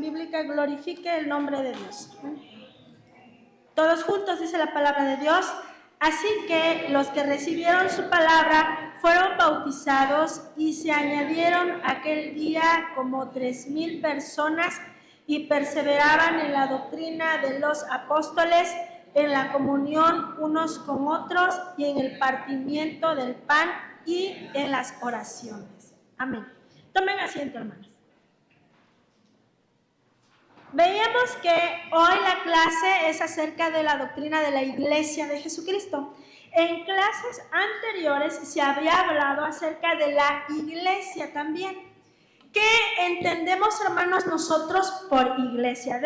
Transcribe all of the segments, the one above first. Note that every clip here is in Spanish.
bíblica glorifique el nombre de Dios. Todos juntos dice la palabra de Dios. Así que los que recibieron su palabra fueron bautizados y se añadieron aquel día como 3,000 personas y perseveraban en la doctrina de los apóstoles, en la comunión unos con otros y en el partimiento del pan y en las oraciones. Amén. Tomen asiento, hermanos. Veíamos que hoy la clase es acerca de la doctrina de la Iglesia de Jesucristo. En clases anteriores se había hablado acerca de la Iglesia también. ¿Qué entendemos, hermanos, nosotros por Iglesia?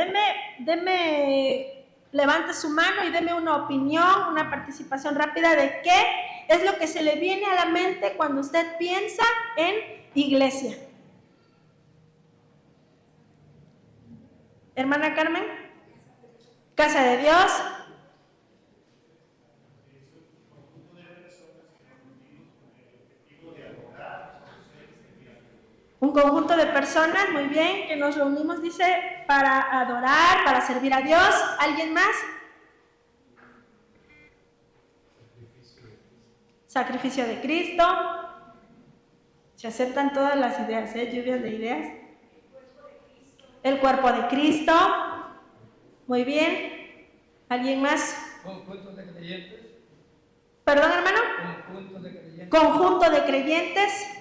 Levante su mano y deme una opinión, una participación rápida de qué es lo que se le viene a la mente cuando usted piensa en Iglesia. Hermana Carmen, Casa de Dios. Un conjunto de personas, muy bien, que nos reunimos, dice, para adorar, para servir a Dios. ¿Alguien más? Sacrificio de Cristo. Se aceptan todas las ideas, lluvias de ideas. El cuerpo de Cristo. Muy bien. ¿Alguien más? Conjunto de creyentes. ¿Perdón, hermano? Conjunto de creyentes. Conjunto de creyentes.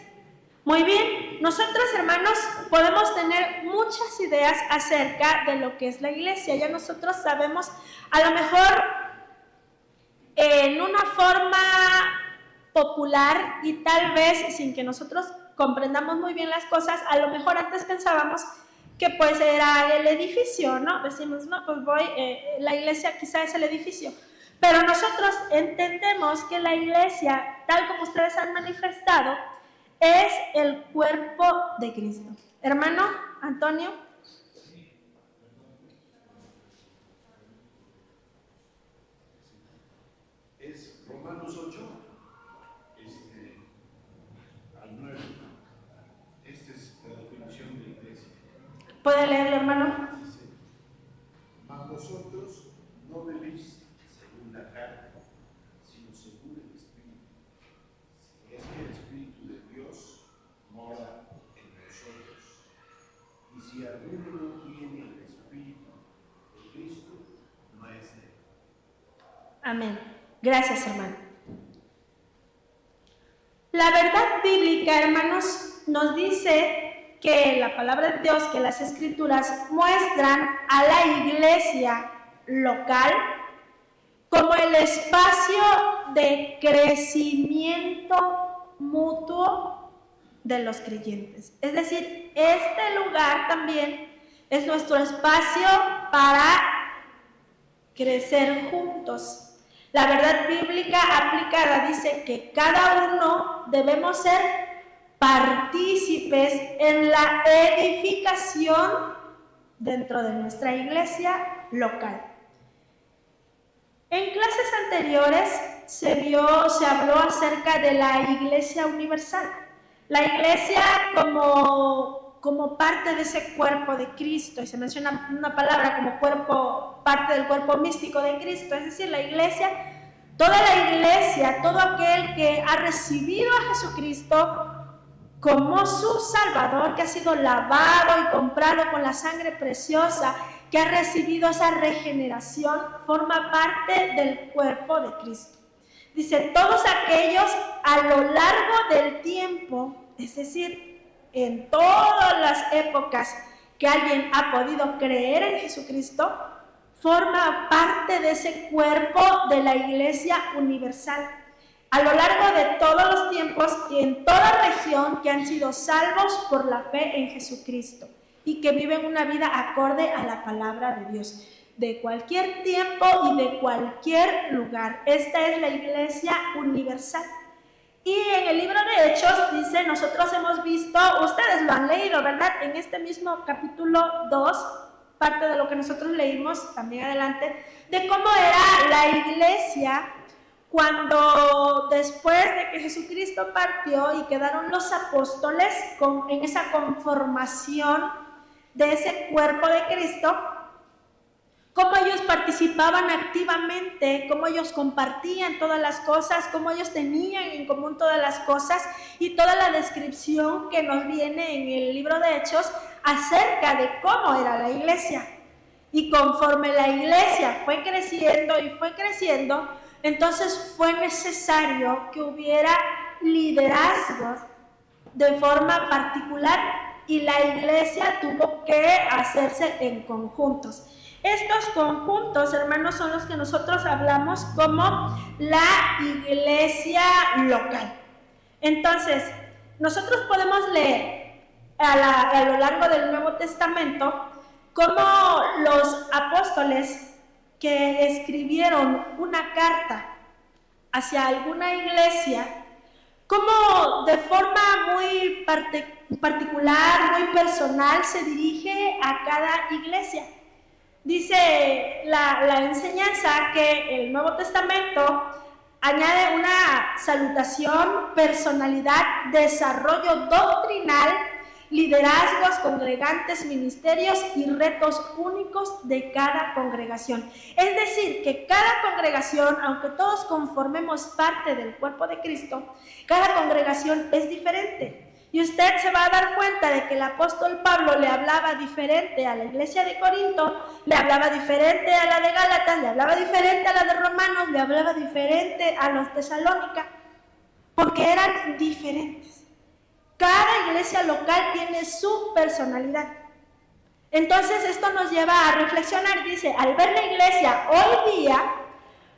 Muy bien. Nosotros, hermanos, podemos tener muchas ideas acerca de lo que es la iglesia. Ya nosotros sabemos, a lo mejor, en una forma popular y tal vez sin que nosotros comprendamos muy bien las cosas, a lo mejor antes pensábamos que pues era el edificio, ¿no? Decimos, no, pues la iglesia quizá es el edificio. Pero nosotros entendemos que la iglesia, tal como ustedes han manifestado, es el cuerpo de Cristo. Hermano Antonio. Es Romanos 8, al 9. Esta es la definición de iglesia. ¿Puede leerlo, hermano? Dice: mas vosotros no vivís según la carne, sino según el Espíritu. Si es que el Espíritu de Dios mora en nosotros. Y si alguno no tiene el Espíritu de Cristo, no es de él. Amén. Gracias, hermano. La verdad bíblica, hermanos, nos dice que la palabra de Dios, que las escrituras muestran a la iglesia local como el espacio de crecimiento mutuo de los creyentes. Es decir, este lugar también es nuestro espacio para crecer juntos. La verdad bíblica aplicada dice que cada uno debemos ser partícipes en la edificación dentro de nuestra iglesia local. En clases anteriores se habló acerca de la iglesia universal. La iglesia como parte de ese cuerpo de Cristo, y se menciona una palabra como cuerpo, parte del cuerpo místico de Cristo, es decir, la iglesia, toda la iglesia, todo aquel que ha recibido a Jesucristo como su Salvador, que ha sido lavado y comprado con la sangre preciosa, que ha recibido esa regeneración, forma parte del cuerpo de Cristo. Dice, todos aquellos a lo largo del tiempo, es decir, en todas las épocas que alguien ha podido creer en Jesucristo, forma parte de ese cuerpo de la iglesia universal. A lo largo de todos los tiempos y en toda región que han sido salvos por la fe en Jesucristo y que viven una vida acorde a la palabra de Dios, de cualquier tiempo y de cualquier lugar. Esta es la iglesia universal. Y en el libro de Hechos dice, nosotros hemos visto, ustedes lo han leído, ¿verdad? En este mismo capítulo 2, parte de lo que nosotros leímos también adelante, de cómo era la iglesia cuando después de que Jesucristo partió y quedaron los apóstoles en esa conformación de ese cuerpo de Cristo, cómo ellos participaban activamente, cómo ellos compartían todas las cosas, cómo ellos tenían en común todas las cosas y toda la descripción que nos viene en el libro de Hechos acerca de cómo era la iglesia. Y conforme la iglesia fue creciendo, entonces fue necesario que hubiera liderazgos de forma particular y la iglesia tuvo que hacerse en conjuntos. Estos conjuntos, hermanos, son los que nosotros hablamos como la iglesia local. Entonces, nosotros podemos leer a lo largo del Nuevo Testamento cómo los apóstoles que escribieron una carta hacia alguna iglesia, cómo de forma muy particular, muy personal, se dirige a cada iglesia. Dice la enseñanza que el Nuevo Testamento añade una salutación, personalidad, desarrollo doctrinal, liderazgos, congregantes, ministerios y retos únicos de cada congregación. Es decir, que cada congregación, aunque todos conformemos parte del cuerpo de Cristo, cada congregación es diferente. Y usted se va a dar cuenta de que el apóstol Pablo le hablaba diferente a la iglesia de Corinto, le hablaba diferente a la de Gálatas, le hablaba diferente a la de Romanos, le hablaba diferente a los Tesalónica, porque eran diferentes. Cada iglesia local tiene su personalidad. Entonces esto nos lleva a reflexionar. Dice, al ver la iglesia hoy día,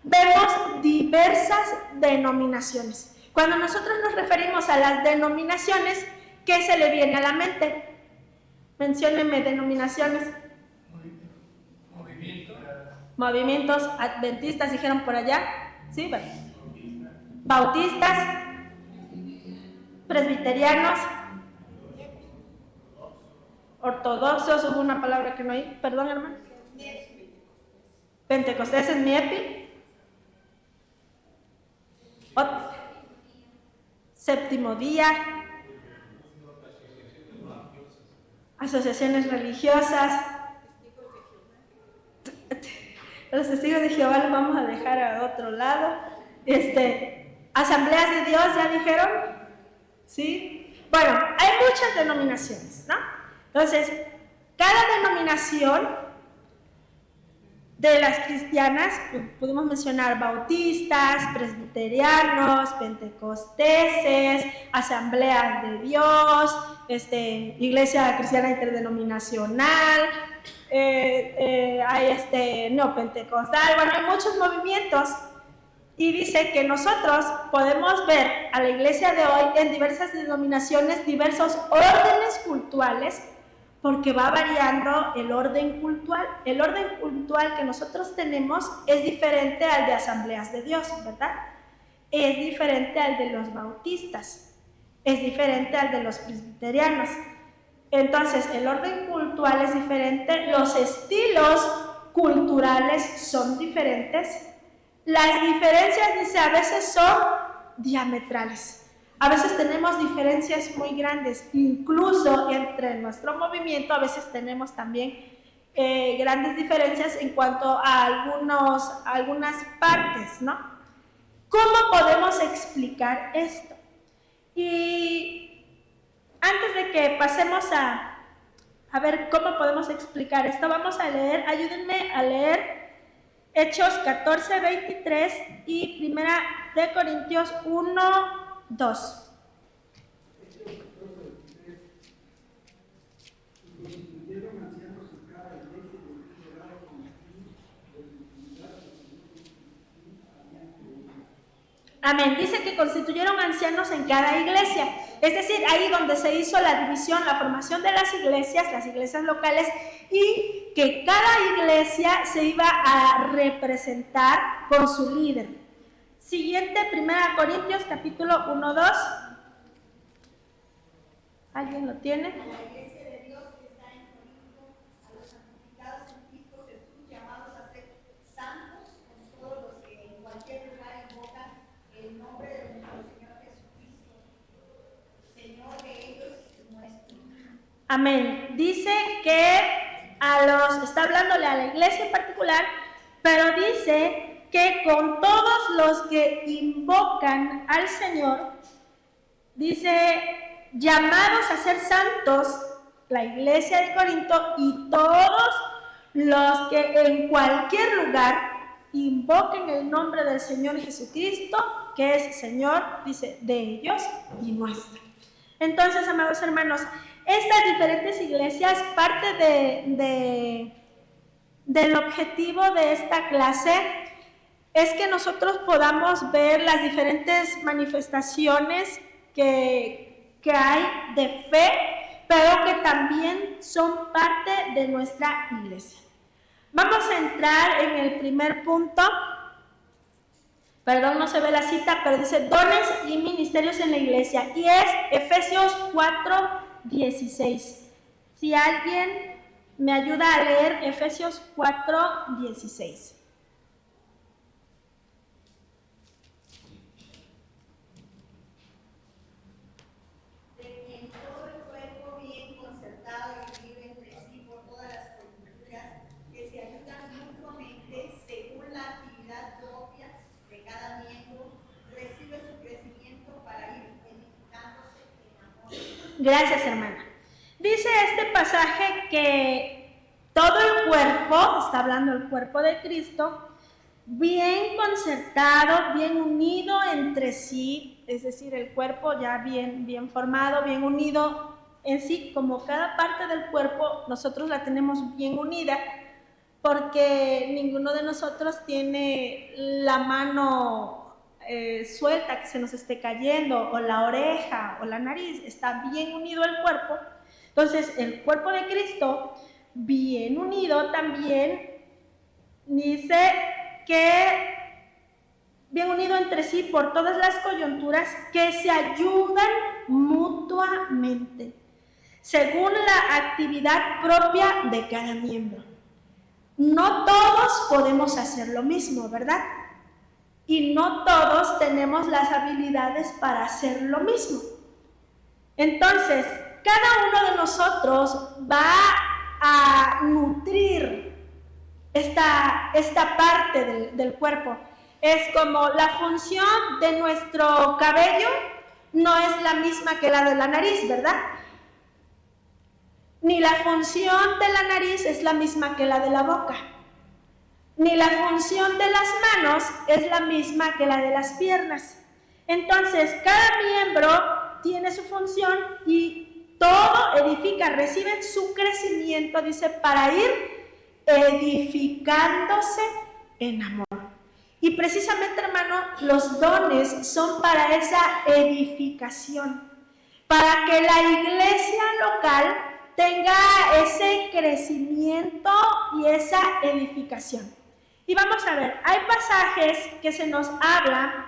vemos diversas denominaciones. Cuando nosotros nos referimos a las denominaciones, ¿qué se le viene a la mente? Menciónenme denominaciones. Movimientos adventistas, dijeron por allá. ¿Sí? Bautistas, presbiterianos, ortodoxos, hubo una palabra que no hay, perdón hermano. Pentecosteses, MIEPI. Séptimo día, asociaciones religiosas. Los testigos de Jehová los vamos a dejar a otro lado. Asambleas de Dios, ¿ya dijeron? ¿Sí? Bueno, hay muchas denominaciones, ¿no? Entonces, cada denominación de las cristianas, podemos mencionar bautistas, presbiterianos, pentecosteses, asambleas de Dios, iglesia cristiana interdenominacional, hay neopentecostal, bueno, hay muchos movimientos. Y dice que nosotros podemos ver a la iglesia de hoy en diversas denominaciones, diversos órdenes cultuales, porque va variando el orden cultural. El orden cultural que nosotros tenemos es diferente al de Asambleas de Dios, ¿verdad? Es diferente al de los bautistas, es diferente al de los presbiterianos. Entonces, el orden cultural es diferente, los estilos culturales son diferentes. Las diferencias, dice, a veces son diametrales. A veces tenemos diferencias muy grandes, incluso entre nuestro movimiento, a veces tenemos también grandes diferencias en cuanto a algunas partes, ¿no? ¿Cómo podemos explicar esto? Y antes de que pasemos a ver cómo podemos explicar esto, vamos a leer, ayúdenme a leer Hechos 14, 23 y Primera de Corintios 1, 2. Amén. Dice que constituyeron ancianos en cada iglesia. Es decir, ahí donde se hizo la división, la formación de las iglesias locales, y que cada iglesia se iba a representar con su líder. Siguiente, 1 Corintios capítulo 1, 2. ¿Alguien lo tiene? La iglesia de Dios que está en Corinto, a los santificados en Cristo Jesús, llamados a ser santos, con todos los que en cualquier lugar invocan el nombre de nuestro Señor Jesucristo, Señor de ellos y nuestro. Amén. Dice que está hablándole a la iglesia en particular, pero dice que con todos los que invocan al Señor, dice, llamados a ser santos, la iglesia de Corinto y todos los que en cualquier lugar invoquen el nombre del Señor Jesucristo, que es Señor, dice, de ellos y nuestro. Entonces, amados hermanos, estas diferentes iglesias, parte del objetivo de esta clase es que nosotros podamos ver las diferentes manifestaciones que hay de fe, pero que también son parte de nuestra iglesia. Vamos a entrar en el primer punto. Perdón, no se ve la cita, pero dice dones y ministerios en la iglesia. Y es Efesios 4:16. Si alguien me ayuda a leer Efesios 4:16. Gracias, hermana. Dice este pasaje que todo el cuerpo, está hablando el cuerpo de Cristo, bien concertado, bien unido entre sí, es decir, el cuerpo ya bien formado, bien unido en sí, como cada parte del cuerpo nosotros la tenemos bien unida, porque ninguno de nosotros tiene la mano suelta que se nos esté cayendo, o la oreja o la nariz, está bien unido el cuerpo. Entonces el cuerpo de Cristo bien unido también dice que bien unido entre sí por todas las coyunturas, que se ayudan mutuamente según la actividad propia de cada miembro. No todos podemos hacer lo mismo, ¿verdad? Y no todos tenemos las habilidades para hacer lo mismo. Entonces, cada uno de nosotros va a nutrir esta parte del cuerpo. Es como la función de nuestro cabello no es la misma que la de la nariz, ¿verdad? Ni la función de la nariz es la misma que la de la boca. Ni la función de las manos es la misma que la de las piernas. Entonces, cada miembro tiene su función y todo edifica, reciben su crecimiento, dice, para ir edificándose en amor. Y precisamente, hermano, los dones son para esa edificación, para que la iglesia local tenga ese crecimiento y esa edificación. Y vamos a ver, hay pasajes que se nos habla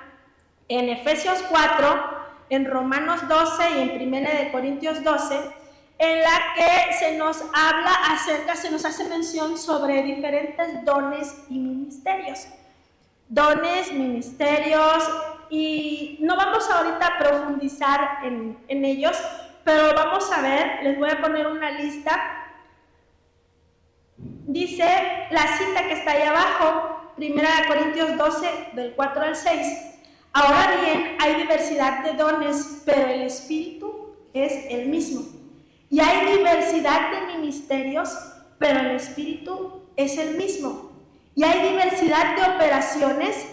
en Efesios 4, en Romanos 12 y en 1 de Corintios 12, en la que se nos habla se nos hace mención sobre diferentes dones y ministerios. Dones, ministerios, y no vamos ahorita a profundizar en ellos, pero vamos a ver, les voy a poner una lista. Dice la cita que está ahí abajo, 1 Corintios 12, del 4 al 6. Ahora bien, hay diversidad de dones, pero el Espíritu es el mismo. Y hay diversidad de ministerios, pero el Espíritu es el mismo. Y hay diversidad de operaciones,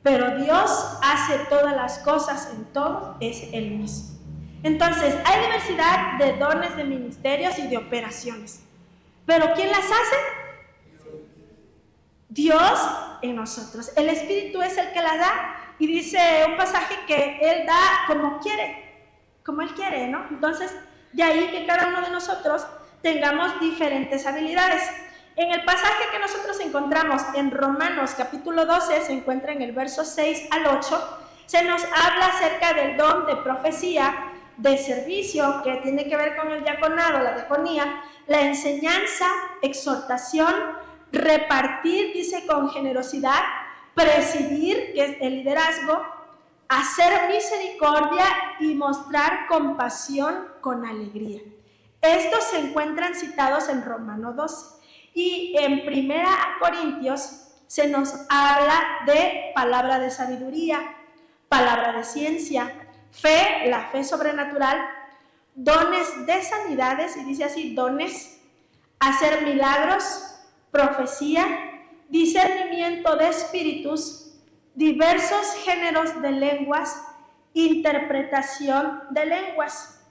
pero Dios hace todas las cosas en todo, es el mismo. Entonces, hay diversidad de dones, de ministerios y de operaciones. ¿Pero quién las hace? Dios en nosotros. El Espíritu es el que las da. Y dice un pasaje que Él da como quiere, como Él quiere, ¿no? Entonces, de ahí que cada uno de nosotros tengamos diferentes habilidades. En el pasaje que nosotros encontramos en Romanos capítulo 12, se encuentra en el verso 6 al 8, se nos habla acerca del don de profecía, de servicio, que tiene que ver con el diaconado, la diaconía, la enseñanza, exhortación, repartir, dice, con generosidad, presidir, que es el liderazgo, hacer misericordia y mostrar compasión con alegría. Estos se encuentran citados en Romano 12. Y en 1 Corintios se nos habla de palabra de sabiduría, palabra de ciencia, fe, la fe sobrenatural, dones de sanidades, y dice así, dones, hacer milagros, profecía, discernimiento de espíritus, diversos géneros de lenguas, interpretación de lenguas.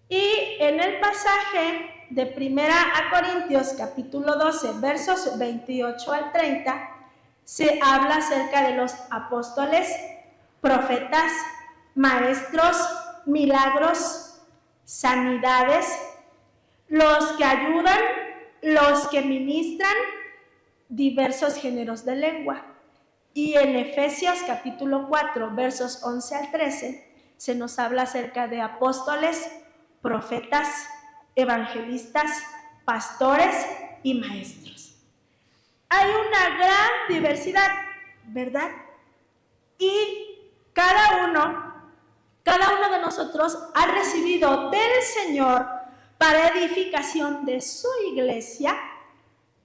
Y en el pasaje de 1 Corintios capítulo 12, versos 28 al 30, se habla acerca de los apóstoles, profetas, maestros, milagros, sanidades, los que ayudan, los que ministran, diversos géneros de lengua. Y en Efesios capítulo 4, versos 11 al 13, se nos habla acerca de apóstoles, profetas, evangelistas, pastores y maestros. Hay una gran diversidad, ¿verdad? Y cada uno de nosotros ha recibido del Señor para edificación de su iglesia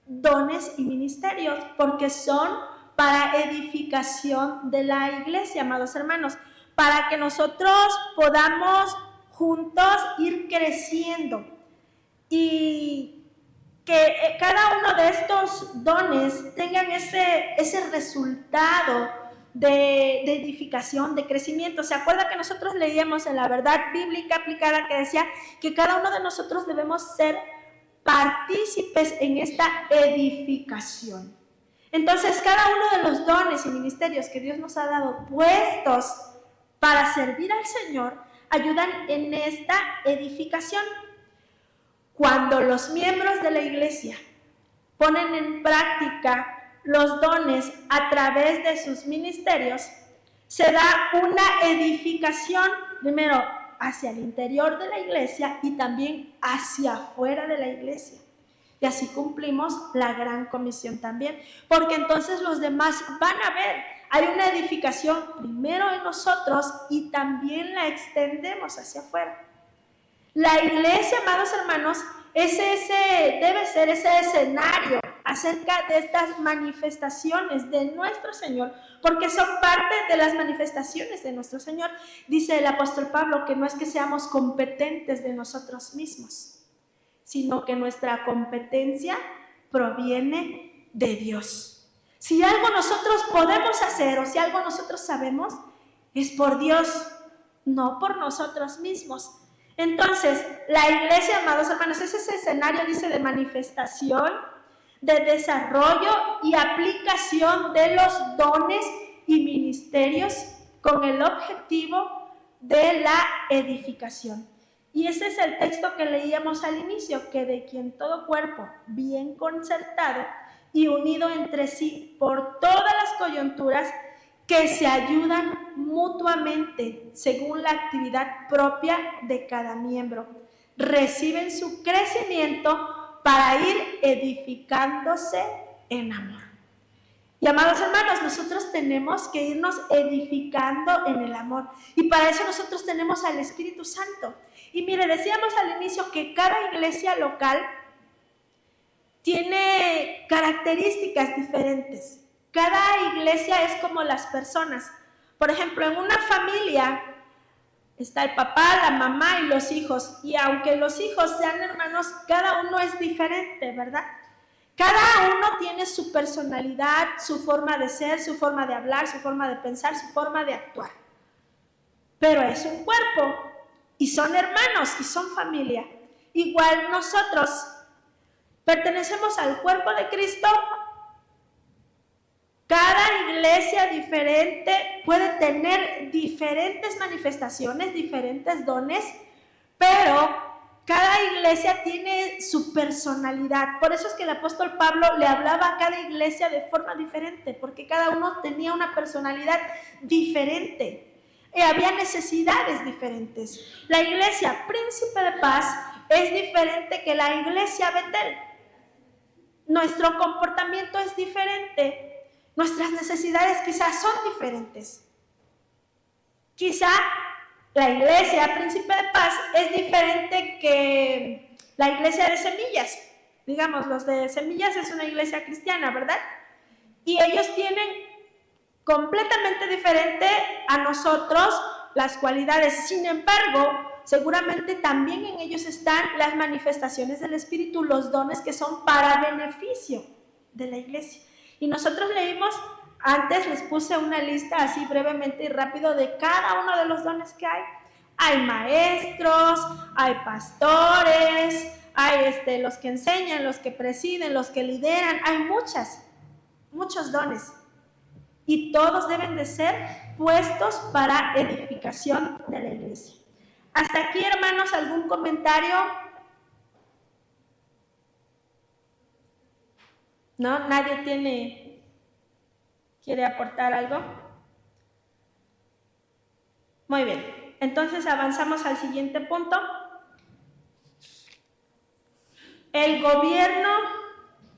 dones y ministerios, porque son para edificación de la iglesia, amados hermanos, para que nosotros podamos juntos ir creciendo y que cada uno de estos dones tengan ese resultado de edificación, de crecimiento. ¿Se acuerda que nosotros leíamos en la verdad bíblica aplicada que decía que cada uno de nosotros debemos ser partícipes en esta edificación? Entonces, cada uno de los dones y ministerios que Dios nos ha dado puestos para servir al Señor ayudan en esta edificación. Cuando los miembros de la iglesia ponen en práctica los dones a través de sus ministerios, se da una edificación, primero hacia el interior de la iglesia y también hacia afuera de la iglesia. Y así cumplimos la gran comisión también, porque entonces los demás van a ver, hay una edificación primero en nosotros y también la extendemos hacia afuera. La iglesia, amados hermanos, debe ser ese escenario acerca de estas manifestaciones de nuestro Señor, porque son parte de las manifestaciones de nuestro Señor. Dice el apóstol Pablo que no es que seamos competentes de nosotros mismos, sino que nuestra competencia proviene de Dios. Si algo nosotros podemos hacer o si algo nosotros sabemos, es por Dios, no por nosotros mismos. Entonces, la iglesia, amados hermanos, es ese escenario, dice, de manifestación, de desarrollo y aplicación de los dones y ministerios con el objetivo de la edificación. Y ese es el texto que leíamos al inicio, que de quien todo cuerpo bien concertado y unido entre sí por todas las coyunturas que se ayudan mutuamente según la actividad propia de cada miembro, reciben su crecimiento para ir edificándose en amor. Y amados hermanos, nosotros tenemos que irnos edificando en el amor. Y para eso nosotros tenemos al Espíritu Santo. Y mire, decíamos al inicio que cada iglesia local tiene características diferentes. Cada iglesia es como las personas. Por ejemplo, en una familia está el papá, la mamá y los hijos. Y aunque los hijos sean hermanos, cada uno es diferente, ¿verdad? Cada uno tiene su personalidad, su forma de ser, su forma de hablar, su forma de pensar, su forma de actuar. Pero es un cuerpo y son hermanos y son familia. Igual nosotros pertenecemos al cuerpo de Cristo. Cada iglesia diferente puede tener diferentes manifestaciones, diferentes dones, pero cada iglesia tiene su personalidad. Por eso es que el apóstol Pablo le hablaba a cada iglesia de forma diferente, porque cada uno tenía una personalidad diferente. Había necesidades diferentes. La iglesia Príncipe de Paz es diferente que la iglesia Betel. Nuestro comportamiento es diferente. Nuestras necesidades quizás son diferentes. Quizá la iglesia Príncipe de Paz es diferente que la iglesia de Semillas. Digamos, los de Semillas es una iglesia cristiana, ¿verdad? Y ellos tienen completamente diferente a nosotros las cualidades. Sin embargo, seguramente también en ellos están las manifestaciones del Espíritu, los dones que son para beneficio de la iglesia. Y nosotros leímos, antes les puse una lista así brevemente y rápido de cada uno de los dones que hay. Hay maestros, hay pastores, hay los que enseñan, los que presiden, los que lideran, hay muchos dones. Y todos deben de ser puestos para edificación de la iglesia. Hasta aquí, hermanos, ¿algún comentario? ¿No? ¿Nadie quiere aportar algo? Muy bien, entonces avanzamos al siguiente punto. El gobierno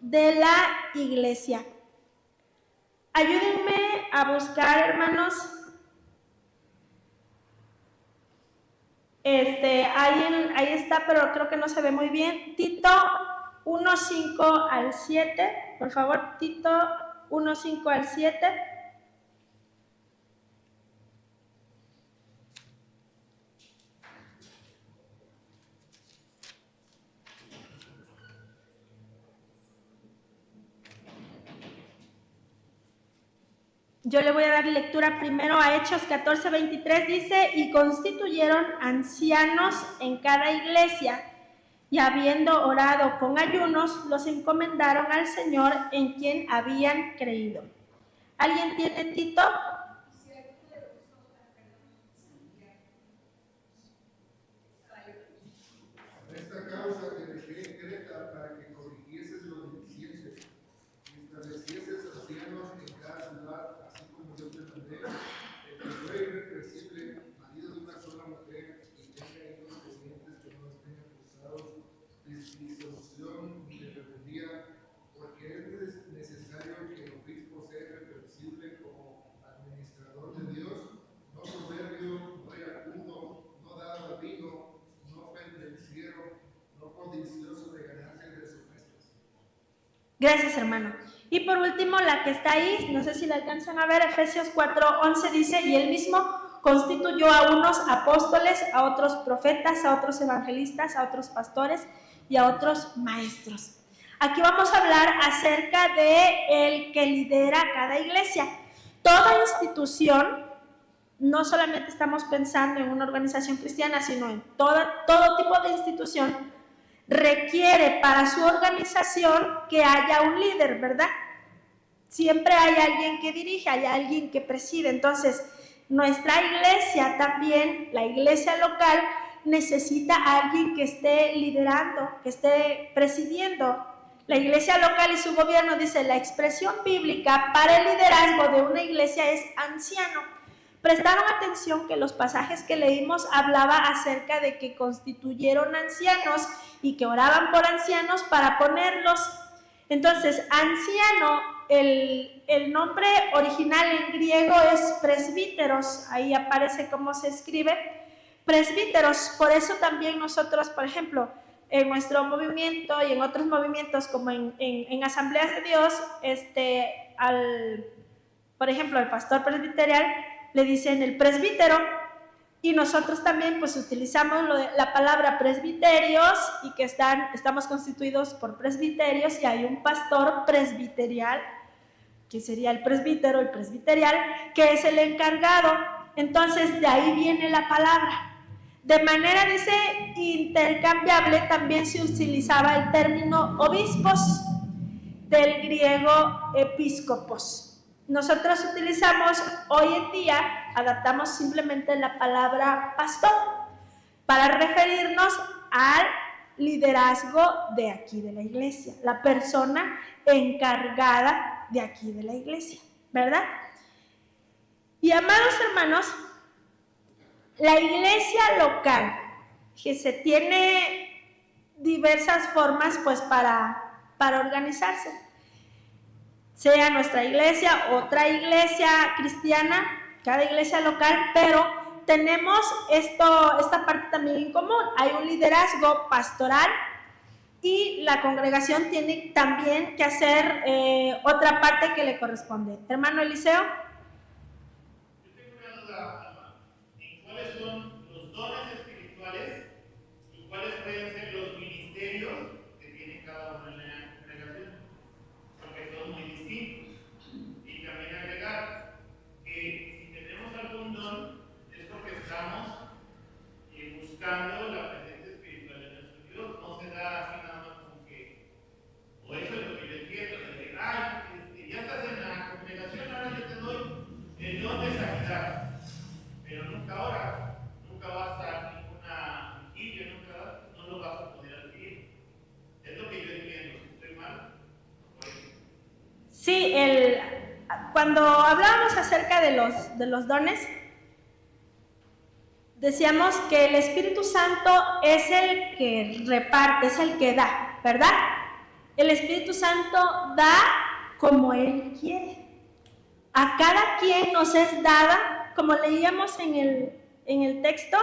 de la iglesia. Ayúdenme a buscar, hermanos. Ahí está, pero creo que no se ve muy bien. Tito 1:5 al 7. Por favor, Tito 1:5 al 7. Yo le voy a dar lectura primero a Hechos 14:23, dice, y constituyeron ancianos en cada iglesia, y habiendo orado con ayunos, los encomendaron al Señor en quien habían creído. ¿Alguien tiene Tito? Esta causa te dejé en Creta para que corrigieses lo deficiente y establecieses ancianos en cada ciudad, así como yo te mandé, el que fue irrepresible, marido de una sola mujer, y tenga hijos descendientes que no estén acusados de disolución ni de rebeldía, porque es necesario que el obispo sea irrepresible como administrador de Dios, no soberbio, no iracundo, no dado al vino, no pendenciero, no codicioso de ganancias deshonestas. Gracias, hermano. Y por último, la que está ahí, no sé si la alcanzan a ver, Efesios 4:11 dice, y él mismo constituyó a unos apóstoles, a otros profetas, a otros evangelistas, a otros pastores y a otros maestros. Aquí vamos a hablar acerca de el que lidera cada iglesia. Toda institución, no solamente estamos pensando en una organización cristiana, sino en todo tipo de institución, requiere para su organización que haya un líder, ¿verdad? Siempre hay alguien que dirige, hay alguien que preside. Entonces, nuestra iglesia también, la iglesia local, necesita a alguien que esté liderando, que esté presidiendo. La iglesia local y su gobierno, dice, la expresión bíblica para el liderazgo de una iglesia es anciano. Prestaron atención que los pasajes que leímos hablaba acerca de que constituyeron ancianos y que oraban por ancianos para ponerlos. Entonces, anciano, el nombre original en griego es presbíteros, ahí aparece cómo se escribe, presbíteros. Por eso también nosotros, por ejemplo, en nuestro movimiento y en otros movimientos como en Asambleas de Dios, por ejemplo, al pastor presbiterial le dicen el presbítero, y nosotros también pues utilizamos la palabra presbiterios, y que estamos constituidos por presbiterios, y hay un pastor presbiterial, que sería el presbítero, el presbiterial, que es el encargado. Entonces de ahí viene la palabra. De manera, dice, intercambiable también se utilizaba el término obispos, del griego episcopos. Nosotros utilizamos hoy en día, adaptamos simplemente la palabra pastor para referirnos al liderazgo de aquí de la iglesia, la persona encargada de aquí de la iglesia, ¿verdad? Y amados hermanos, la iglesia local, que se tiene diversas formas pues para organizarse, sea nuestra iglesia, otra iglesia cristiana, cada iglesia local, pero tenemos esta parte también en común. Hay un liderazgo pastoral y la congregación tiene también que hacer otra parte que le corresponde. Hermano Eliseo. Yo tengo una duda, Alma, en cuáles son los dones espirituales y cuáles pueden ser los ministerios que tiene cada uno en la congregación, porque son muy distintos. Y también agregar que si tenemos algún don es porque estamos buscando la presencia espiritual de nuestro Dios. No se da así nada más como que, o eso es lo que yo entiendo, de decir, ay, ya estás en la congregación, ahora yo te doy el don de sanidad, pero nunca ahora, nunca vas a ninguna vigilia, no lo vas a poder adquirir. Es lo que yo entiendo. ¿Estoy mal? Sí, cuando hablábamos acerca de los dones, decíamos que el Espíritu Santo es el que reparte, es el que da, ¿verdad? El Espíritu Santo da como Él quiere. A cada quien nos es dada, como leíamos en el texto,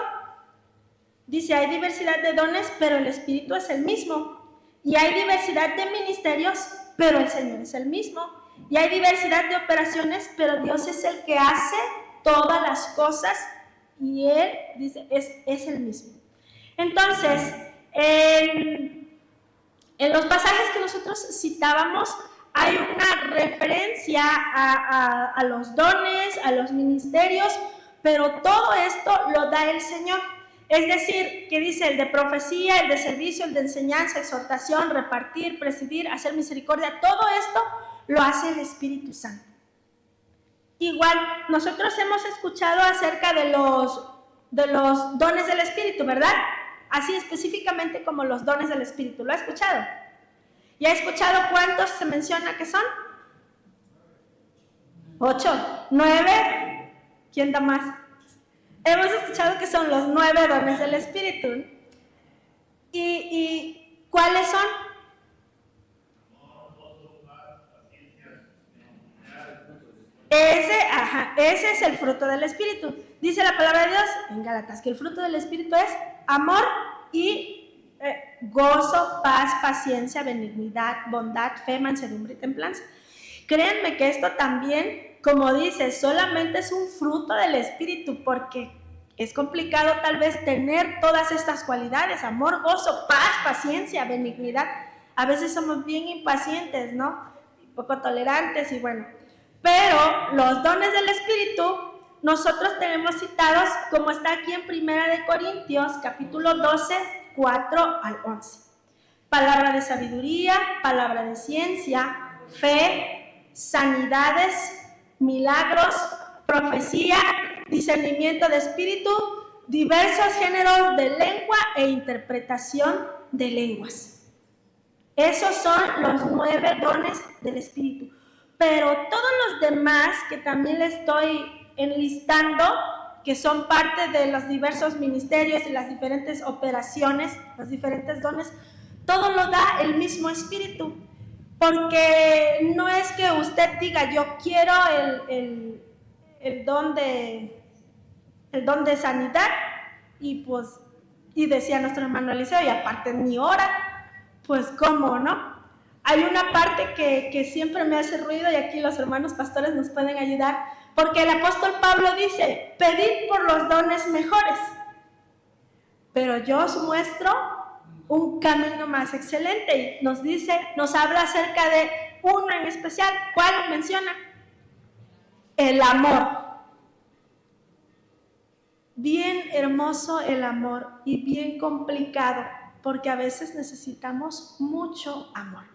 dice, hay diversidad de dones, pero el Espíritu es el mismo. Y hay diversidad de ministerios, pero el Señor es el mismo. Y hay diversidad de operaciones, pero Dios es el que hace todas las cosas y Él, dice, es el mismo. Entonces, en los pasajes que nosotros citábamos, hay una referencia a los dones, a los ministerios, pero todo esto lo da el Señor. Es decir, que dice el de profecía, el de servicio, el de enseñanza, exhortación, repartir, presidir, hacer misericordia, todo esto lo hace el Espíritu Santo. Igual, nosotros hemos escuchado acerca de los dones del Espíritu, ¿verdad? Así específicamente como los dones del Espíritu. ¿Lo ha escuchado? ¿Y ha escuchado cuántos se menciona que son? 8, 9. ¿Quién da más? Hemos escuchado que son los 9 dones del Espíritu. ¿Y cuáles son? Ese es el fruto del Espíritu. Dice la palabra de Dios en Gálatas que el fruto del Espíritu es amor y gozo, paz, paciencia, benignidad, bondad, fe, mansedumbre y templanza. Créanme que esto también, como dice, solamente es un fruto del Espíritu, porque es complicado tal vez tener todas estas cualidades, amor, gozo, paz, paciencia, benignidad. A veces somos bien impacientes, ¿no? Poco tolerantes y bueno. Pero los dones del Espíritu nosotros tenemos citados como está aquí en 1 Corintios, capítulo 12, 4 al 11. Palabra de sabiduría, palabra de ciencia, fe, sanidades, milagros, profecía, discernimiento de espíritu, diversos géneros de lengua e interpretación de lenguas. Esos son los 9 dones del Espíritu. Pero todos los demás que también le estoy enlistando, que son parte de los diversos ministerios y las diferentes operaciones, los diferentes dones, todo lo da el mismo Espíritu. Porque no es que usted diga, yo quiero el don de sanidad, y decía nuestro hermano Eliseo, y aparte ni ora, pues cómo, ¿no? Hay una parte que siempre me hace ruido y aquí los hermanos pastores nos pueden ayudar, porque el apóstol Pablo dice, pedid por los dones mejores, pero yo os muestro un camino más excelente. Y nos habla acerca de uno en especial. ¿Cuál menciona? El amor. Bien hermoso el amor y bien complicado, porque a veces necesitamos mucho amor.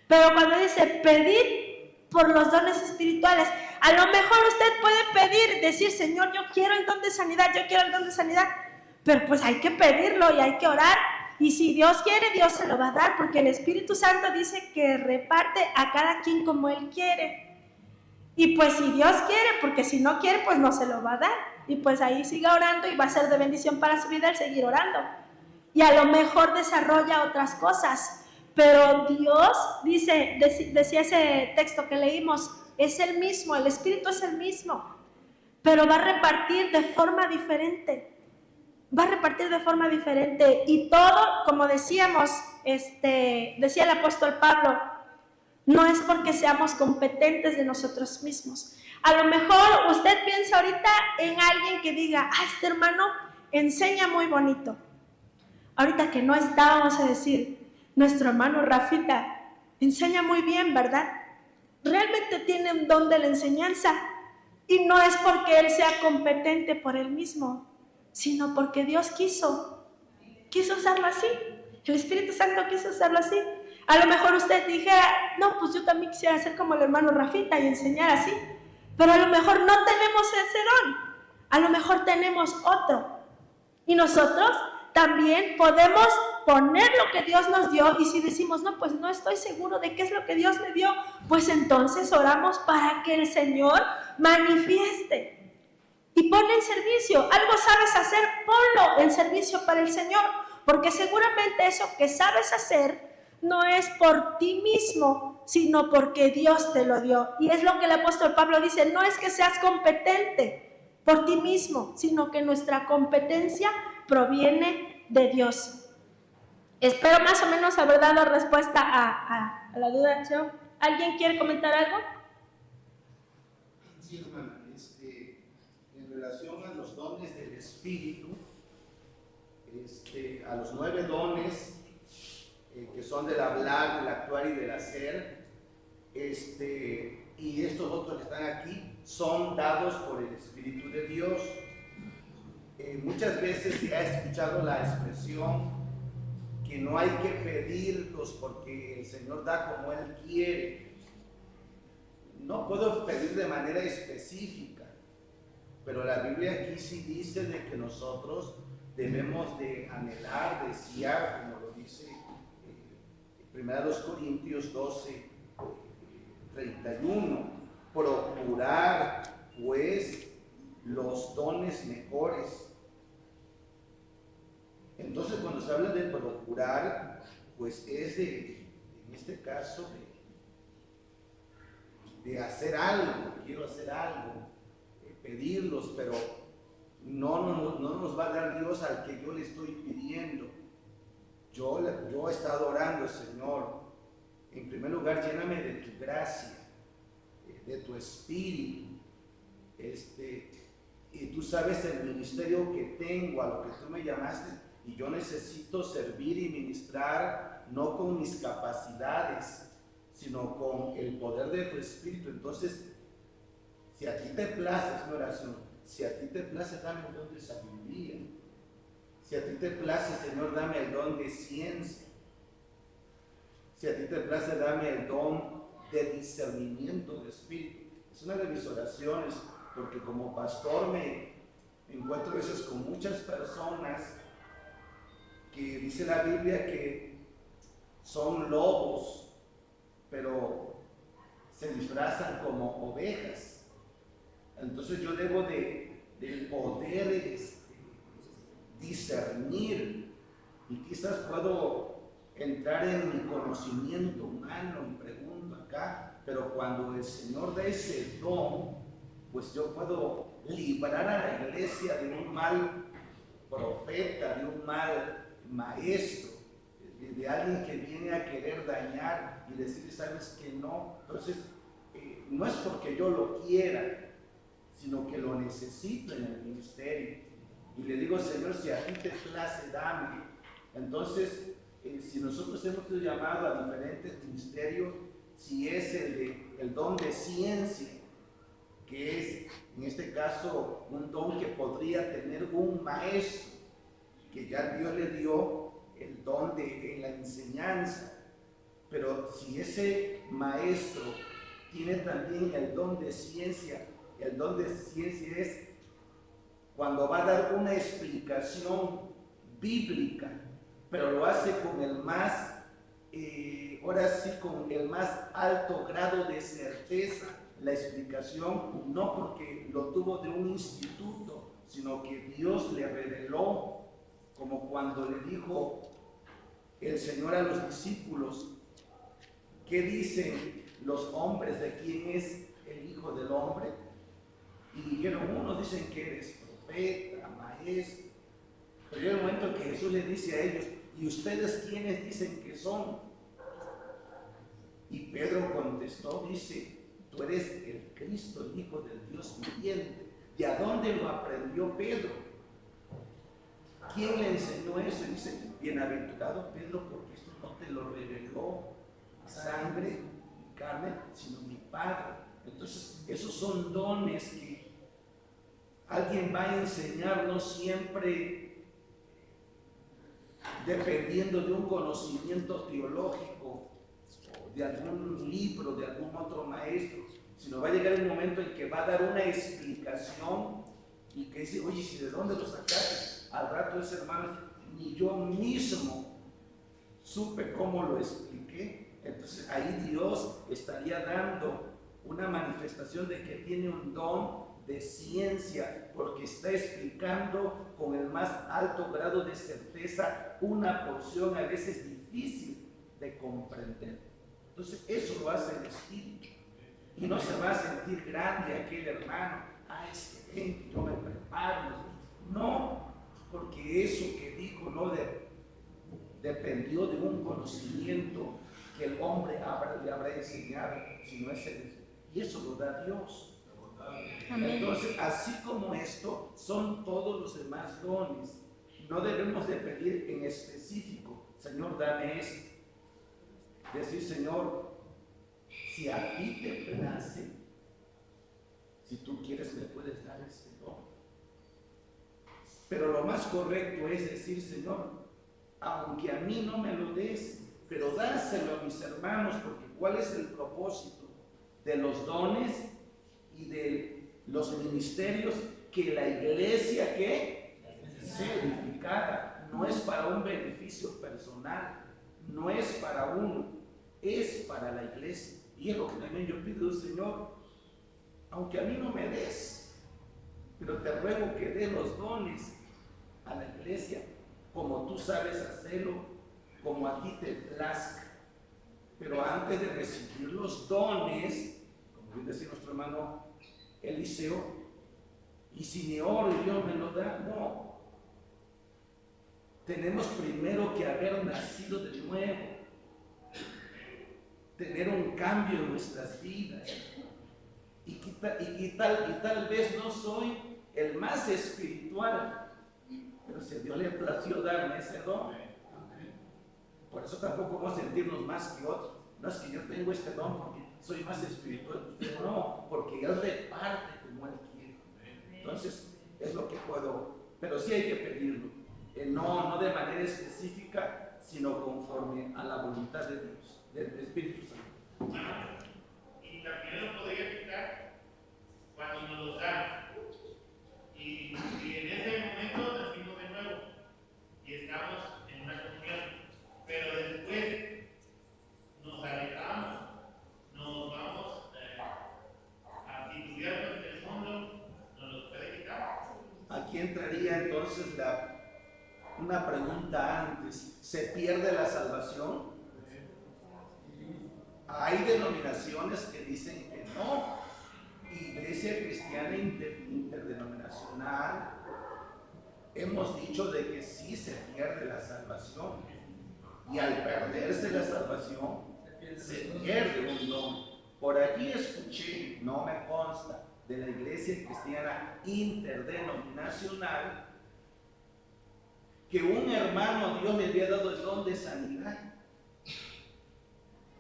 Pero cuando dice pedir por los dones espirituales, a lo mejor usted puede pedir, decir, Señor, yo quiero el don de sanidad, yo quiero el don de sanidad, pero pues hay que pedirlo y hay que orar, y si Dios quiere, Dios se lo va a dar, porque el Espíritu Santo dice que reparte a cada quien como Él quiere. Y pues si Dios quiere, porque si no quiere, pues no se lo va a dar, y pues ahí siga orando y va a ser de bendición para su vida el seguir orando, y a lo mejor desarrolla otras cosas. Pero Dios, decía ese texto que leímos, es el mismo, el Espíritu es el mismo. pero va a repartir de forma diferente. Va a repartir de forma diferente. Y todo, como decíamos, decía el apóstol Pablo, no es porque seamos competentes de nosotros mismos. A lo mejor usted piensa ahorita en alguien que diga, este hermano enseña muy bonito. Ahorita que no está, vamos a decir, nuestro hermano Rafita enseña muy bien, ¿verdad? Realmente tiene un don de la enseñanza. Y no es porque él sea competente por él mismo, sino porque Dios quiso usarlo así. El Espíritu Santo quiso usarlo así. A lo mejor usted dijera, no, pues yo también quisiera ser como el hermano Rafita y enseñar así. Pero a lo mejor no tenemos ese don. A lo mejor tenemos otro. Y nosotros también podemos poner lo que Dios nos dio, y si decimos, no, pues no estoy seguro de qué es lo que Dios me dio, pues entonces oramos para que el Señor manifieste. Y ponle en servicio. Algo sabes hacer, ponlo en servicio para el Señor, porque seguramente eso que sabes hacer no es por ti mismo, sino porque Dios te lo dio. Y es lo que el apóstol Pablo dice, no es que seas competente por ti mismo, sino que nuestra competencia proviene de Dios. Espero más o menos haber dado respuesta a la duda, Cheo. ¿Alguien quiere comentar algo? Sí, hermana, en relación a los dones del Espíritu, a los 9 dones que son del hablar, del actuar y del hacer, y estos otros que están aquí son dados por el Espíritu de Dios. Muchas veces se ha escuchado la expresión que no hay que pedirlos porque el Señor da como Él quiere. No puedo pedir de manera específica, pero la Biblia aquí sí dice de que nosotros debemos de anhelar, desear, como lo dice 1 Corintios 12, 31, procurar pues los dones mejores. Entonces, cuando se habla de procurar, pues es en este caso, de hacer algo, quiero hacer algo, pedirlos, pero no nos va a dar Dios al que yo le estoy pidiendo. Yo he estado orando, Señor, en primer lugar, lléname de tu gracia, de tu espíritu, y tú sabes el ministerio que tengo, a lo que tú me llamaste, y yo necesito servir y ministrar no con mis capacidades, sino con el poder de tu Espíritu. Entonces, si a ti te place, es una oración, si a ti te place, dame el don de sabiduría. Si a ti te place, Señor, dame el don de ciencia. Si a ti te place, dame el don de discernimiento de Espíritu. Es una de mis oraciones, porque como pastor me encuentro a veces con muchas personas que dice la Biblia que son lobos, pero se disfrazan como ovejas. Entonces yo debo de poder discernir, y quizás puedo entrar en mi conocimiento humano y pregunto acá, pero cuando el Señor da ese don, pues yo puedo librar a la iglesia de un mal profeta, de un mal maestro, de alguien que viene a querer dañar y decir, sabes que no. Entonces, no es porque yo lo quiera, sino que lo necesito en el ministerio. Y le digo, Señor, si a ti te place, dame. Entonces, si nosotros hemos sido llamados a diferentes ministerios, si es el don de ciencia, que es en este caso un don que podría tener un maestro, que ya Dios le dio el don en la enseñanza, pero si ese maestro tiene también el don de ciencia, el don de ciencia es cuando va a dar una explicación bíblica, pero lo hace con el más, ahora sí, con el más alto grado de certeza, la explicación, no porque lo tuvo de un instituto, sino que Dios le reveló, como cuando le dijo el Señor a los discípulos, ¿qué dicen los hombres de quién es el Hijo del Hombre? Y dijeron, unos dicen que eres profeta, maestro. Pero llega el momento en que Jesús les dice a ellos, ¿y ustedes quiénes dicen que son? Y Pedro contestó, dice, tú eres el Cristo, el Hijo del Dios viviente. ¿De a dónde lo aprendió Pedro? ¿Quién le enseñó eso? Y dice, bienaventurado Pedro, porque esto no te lo reveló sangre y carne, sino mi Padre. Entonces, esos son dones que alguien va a enseñarnos siempre dependiendo de un conocimiento teológico, o de algún libro, de algún otro maestro, sino va a llegar un momento en que va a dar una explicación y que dice, oye, ¿si de dónde lo sacaste? Al rato ese hermano, ni yo mismo supe cómo lo expliqué. Entonces ahí Dios estaría dando una manifestación de que tiene un don de ciencia, porque está explicando con el más alto grado de certeza una porción a veces difícil de comprender. Entonces eso lo hace el Espíritu. Y no se va a sentir grande aquel hermano, es que ven, yo me preparo. No, porque eso que dijo no dependió de un conocimiento que el hombre le habrá enseñado, sino es el, y eso lo da Dios. Amén. Entonces, así como esto, son todos los demás dones. No debemos de pedir en específico, Señor, dame esto. Decir, Señor, si a ti te place, si tú quieres, me puedes dar este don. Pero lo más correcto es decir, Señor, aunque a mí no me lo des, pero dáselo a mis hermanos, porque ¿cuál es el propósito de los dones y de los ministerios? Que la iglesia que sea edificada. No es para un beneficio personal, no es para uno, es para la iglesia. Y es lo que también yo pido, Señor, aunque a mí no me des, pero te ruego que des los dones a la iglesia como tú sabes hacerlo, como a ti te plazca. Pero antes de recibir los dones, como bien decía nuestro hermano Eliseo, y si mi oro y Dios me lo da, no. Tenemos primero que haber nacido de nuevo, tener un cambio en nuestras vidas. Y tal vez no soy el más espiritual, pero si a Dios le plació darme ese don, por eso tampoco vamos a sentirnos más que otros. No es que yo tengo este don porque soy más espiritual que usted, no, porque Él reparte como Él quiere. Entonces es lo que puedo, pero sí hay que pedirlo, no de manera específica, sino conforme a la voluntad de Dios, del Espíritu Santo. Y también lo podría explicar cuando nos lo dan. Y en ese momento nacimos de nuevo y estamos en una comunión, pero después nos alejamos, nos vamos a titubear con el mundo, nos los puede quitar. Aquí entraría entonces una pregunta antes: ¿se pierde la salvación? Hay denominaciones que dicen que no. Iglesia Cristiana Interdenominacional hemos dicho de que sí se pierde la salvación, y al perderse la salvación se pierde un don. Por allí escuché, no me consta, de la Iglesia Cristiana Interdenominacional, que un hermano Dios le había dado el don de sanidad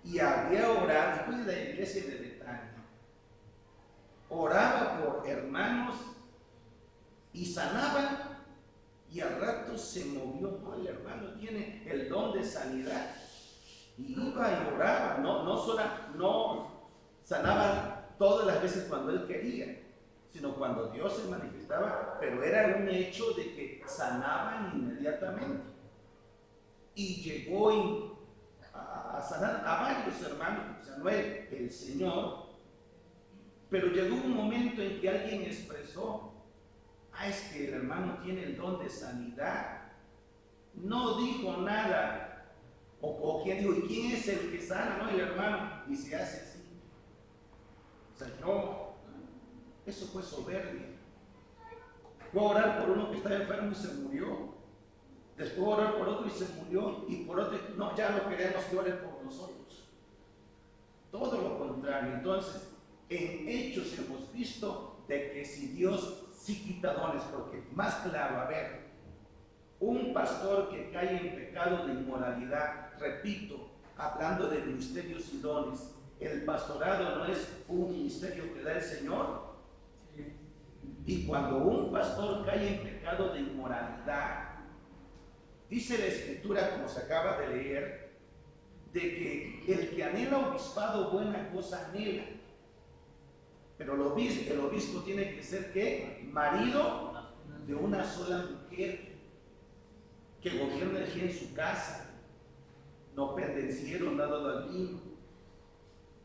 y había orado, después de la iglesia de Betania, oraba por hermanos y sanaba, y al rato se movió. No, el hermano tiene el don de sanidad, y iba y oraba, no sanaba todas las veces cuando él quería, sino cuando Dios se manifestaba, pero era un hecho de que sanaban inmediatamente. Y llegó a sanar a varios hermanos, o sea, no el Señor, pero llegó un momento en que alguien expresó: es que el hermano tiene el don de sanidad. No dijo nada, o quien dijo, ¿y quién es el que sana? No, el hermano, y se hace así. O sea, no. Eso fue soberbia. Fue a orar por uno que estaba enfermo y se murió. Después orar por otro y se murió. Y por otro, no, ya no queremos que oren por nosotros. Todo lo contrario. Entonces, en Hechos hemos visto de que si Dios sí quita dones, porque más claro, a ver, un pastor que cae en pecado de inmoralidad, repito, hablando de ministerios y dones, el pastorado no es un ministerio que da el Señor. Y cuando un pastor cae en pecado de inmoralidad, dice la Escritura, como se acaba de leer, de que el que anhela obispado buena cosa anhela. Pero el obispo tiene que ser ¿qué? Marido de una sola mujer, que gobierne aquí en su casa, no pendenciero, nada de vino,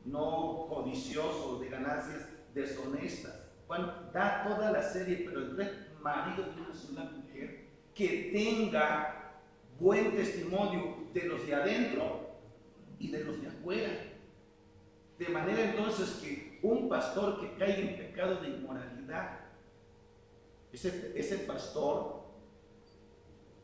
no codicioso de ganancias deshonestas. Bueno, da toda la serie, pero el marido de una sola mujer que tenga buen testimonio de los de adentro y de los de afuera. De manera entonces que un pastor que cae en pecado de inmoralidad, ese pastor,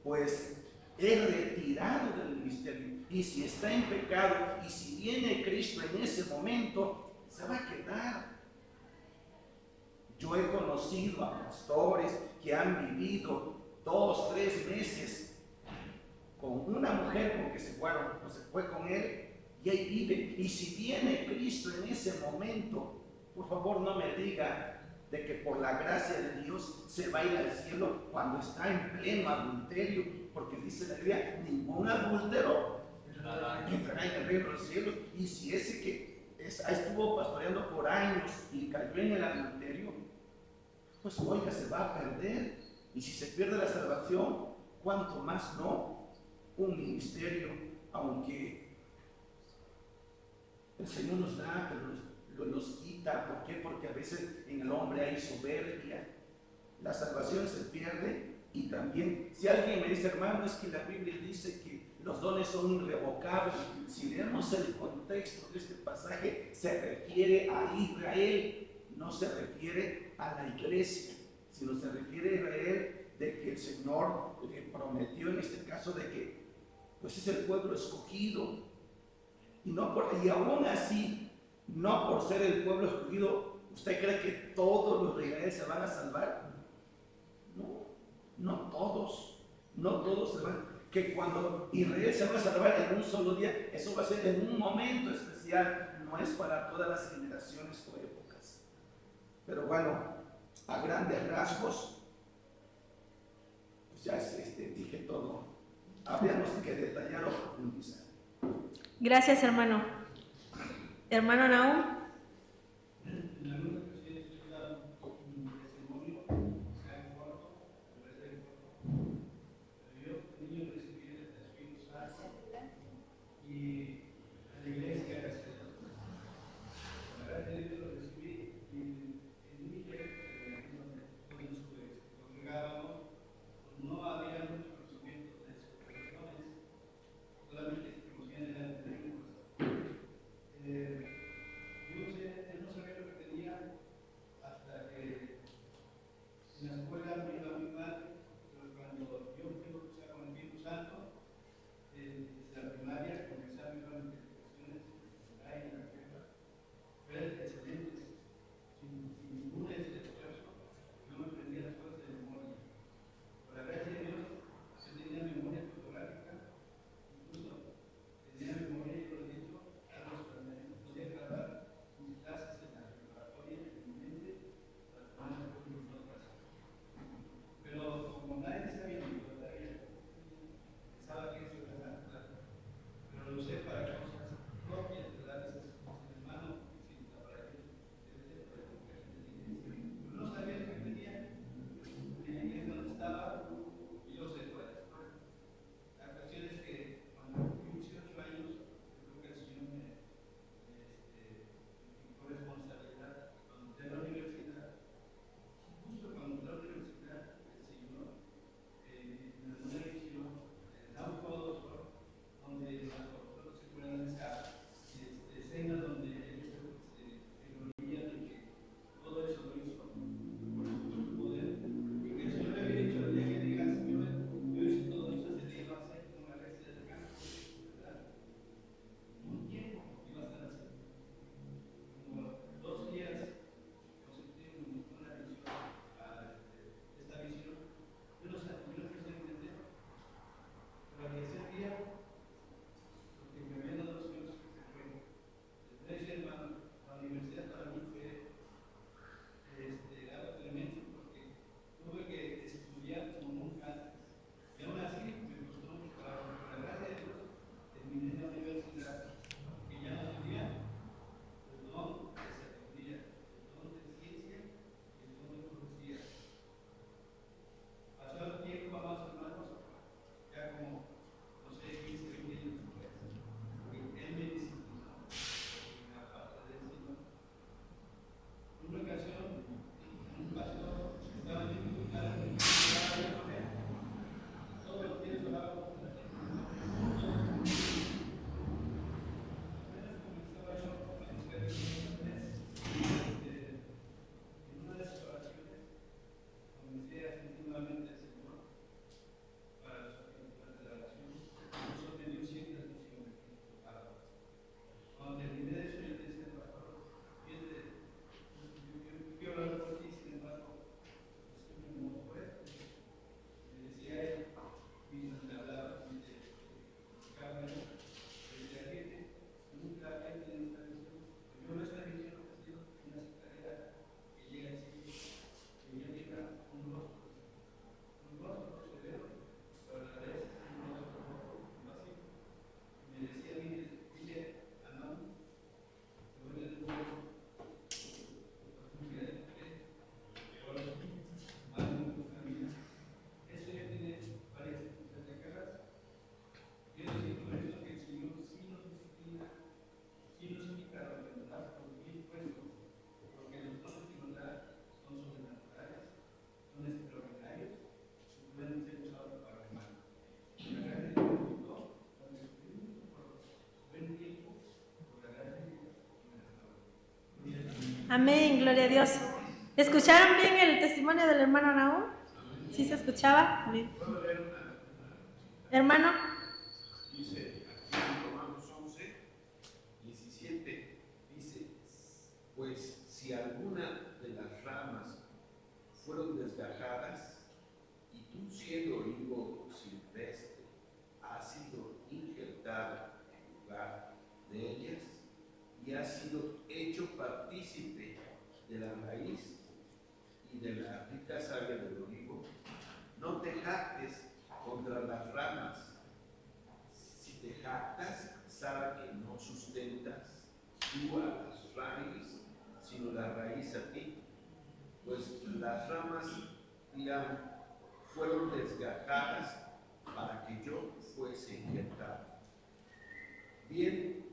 pues es retirado del ministerio. Y si está en pecado, y si viene Cristo en ese momento, se va a quedar. Yo he conocido a pastores que han vivido 2, 3 meses con una mujer con que se fueron, o se fue con él, y ahí vive. Y si viene Cristo en ese momento, por favor no me diga de que por la gracia de Dios se va a ir al cielo cuando está en pleno adulterio, porque dice la Biblia, ningún adúltero entrará en el reino de los cielos. Y si ese que estuvo pastoreando por años y cayó en el adulterio, pues oiga, se va a perder. Y si se pierde la salvación, cuánto más no un ministerio, aunque el Señor nos da, pero nos quita. ¿Por qué? Porque a veces en el hombre hay soberbia. La salvación se pierde. Y también, si alguien me dice, hermano, es que la Biblia dice que los dones son irrevocables. Si leemos el contexto de este pasaje, se refiere a Israel, no se refiere a la iglesia, sino se refiere a Israel, de que el Señor le prometió en este caso de que pues es el pueblo escogido. Y aún así, no por ser el pueblo escogido, ¿usted cree que todos los de Israel se van a salvar? No todos se van. Que cuando Israel se va a salvar en un solo día, eso va a ser en un momento especial, no es para todas las generaciones o épocas. Pero bueno, a grandes rasgos, pues ya dije todo. Habríamos que detallar o profundizar. Gracias, hermano. Hermano Nahum. En algunas ocasiones he dado un testimonio, sea corto, a veces corto, pero yo he tenido que recibir el Espíritu Santo y a la iglesia, gracias a Dios. La verdad que yo lo recibí en Níger, donde nos congregábamos, no había mucho conocimiento de sus religiones, solamente se conocían de las lenguas. Yo Amén, gloria a Dios. ¿Escucharon bien el testimonio del hermano Nahum? ¿Sí se escuchaba? Amén. ¿Puedo leer una Hermano. Dice aquí en Romanos 11, 17, dice, pues si alguna de las ramas fueron desgajadas y tú siendo olivo silvestre has sido injertado en lugar de ellas y has sido hecho partícipe de la raíz y de la rica savia del olivo, no te jactes contra las ramas. Si te jactas, sabe que no sustentas tú a las raíces, sino la raíz a ti. Pues las ramas, dirán, fueron desgajadas para que yo fuese injertado. Bien,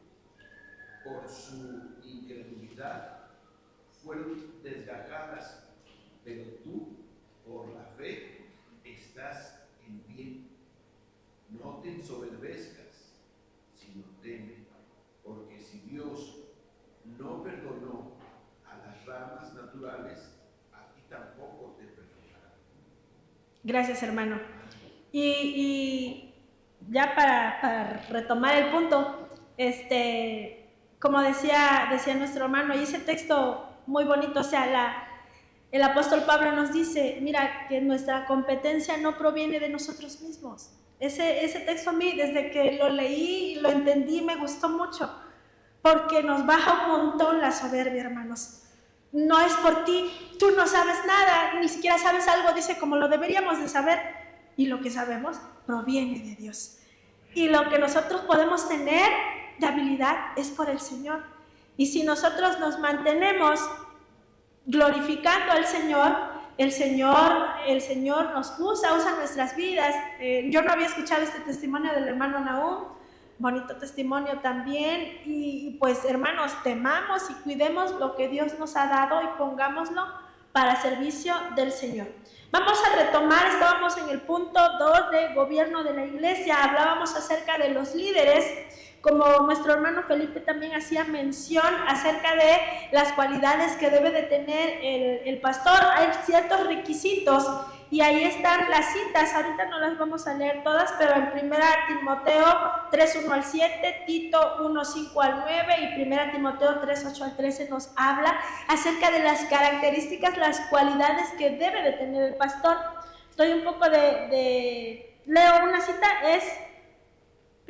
por su incredulidad fueron desgajadas, pero tú, por la fe, estás en bien. No te ensoberbezcas, sino teme, porque si Dios no perdonó a las ramas naturales, a ti tampoco te perdonará. Gracias, hermano. Y ya para retomar el punto, como decía nuestro hermano, y ese texto muy bonito, o sea, el apóstol Pablo nos dice, mira, que nuestra competencia no proviene de nosotros mismos. Ese texto a mí, desde que lo leí y lo entendí, me gustó mucho, porque nos baja un montón la soberbia, hermanos. No es por ti, tú no sabes nada, ni siquiera sabes algo, dice, como lo deberíamos de saber, y lo que sabemos proviene de Dios. Y lo que nosotros podemos tener de habilidad es por el Señor. Y si nosotros nos mantenemos glorificando al Señor, el Señor nos usa nuestras vidas. Yo no había escuchado este testimonio del hermano Nahum, bonito testimonio también, y pues hermanos, temamos y cuidemos lo que Dios nos ha dado y pongámoslo para servicio del Señor. Vamos a retomar, estábamos en el punto 2 de gobierno de la iglesia, hablábamos acerca de los líderes, como nuestro hermano Felipe también hacía mención acerca de las cualidades que debe de tener el pastor. Hay ciertos requisitos y ahí están las citas, ahorita no las vamos a leer todas, pero en 1 Timoteo 3, 1 al 7, Tito 1, 5 al 9 y 1 Timoteo 3, 8 al 13 nos habla acerca de las características, las cualidades que debe de tener el pastor. Estoy un poco leo una cita, es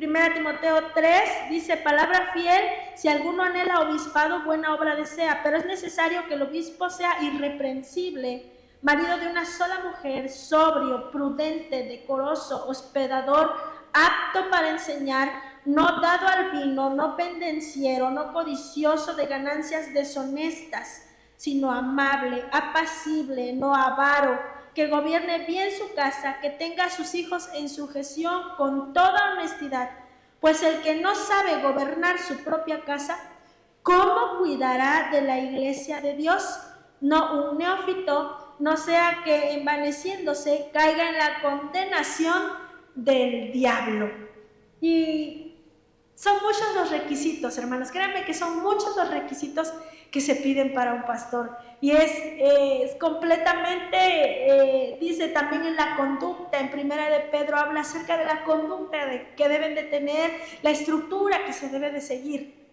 1 Timoteo 3, dice, palabra fiel, si alguno anhela obispado, buena obra desea, pero es necesario que el obispo sea irreprensible, marido de una sola mujer, sobrio, prudente, decoroso, hospedador, apto para enseñar, no dado al vino, no pendenciero, no codicioso de ganancias deshonestas, sino amable, apacible, no avaro, que gobierne bien su casa, que tenga a sus hijos en sujeción con toda honestidad, pues el que no sabe gobernar su propia casa, ¿cómo cuidará de la iglesia de Dios? No un neófito, no sea que envaneciéndose caiga en la condenación del diablo. Y son muchos los requisitos, hermanos, créanme que son muchos los requisitos que se piden para un pastor. Y es completamente, dice también en la conducta, en 1 de Pedro habla acerca de la conducta que deben de tener, la estructura que se debe de seguir.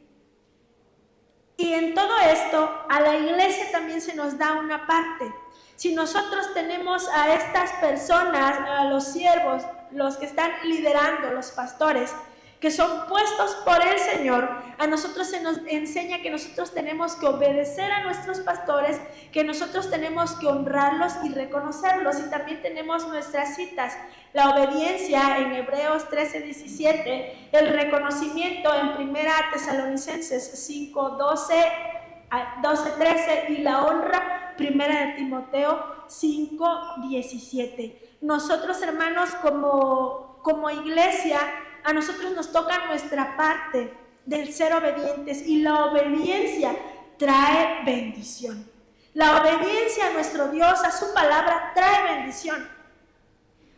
Y en todo esto, a la iglesia también se nos da una parte. Si nosotros tenemos a estas personas, a los siervos, los que están liderando, los pastores, que son puestos por el Señor, a nosotros se nos enseña que nosotros tenemos que obedecer a nuestros pastores, que nosotros tenemos que honrarlos y reconocerlos, y también tenemos nuestras citas, la obediencia en Hebreos 13:17, el reconocimiento en 1 Tesalonicenses 5:12-13 y la honra 1 Timoteo 5:17. Nosotros, hermanos, como iglesia, a nosotros nos toca nuestra parte del ser obedientes, y la obediencia trae bendición. La obediencia a nuestro Dios, a su palabra, trae bendición.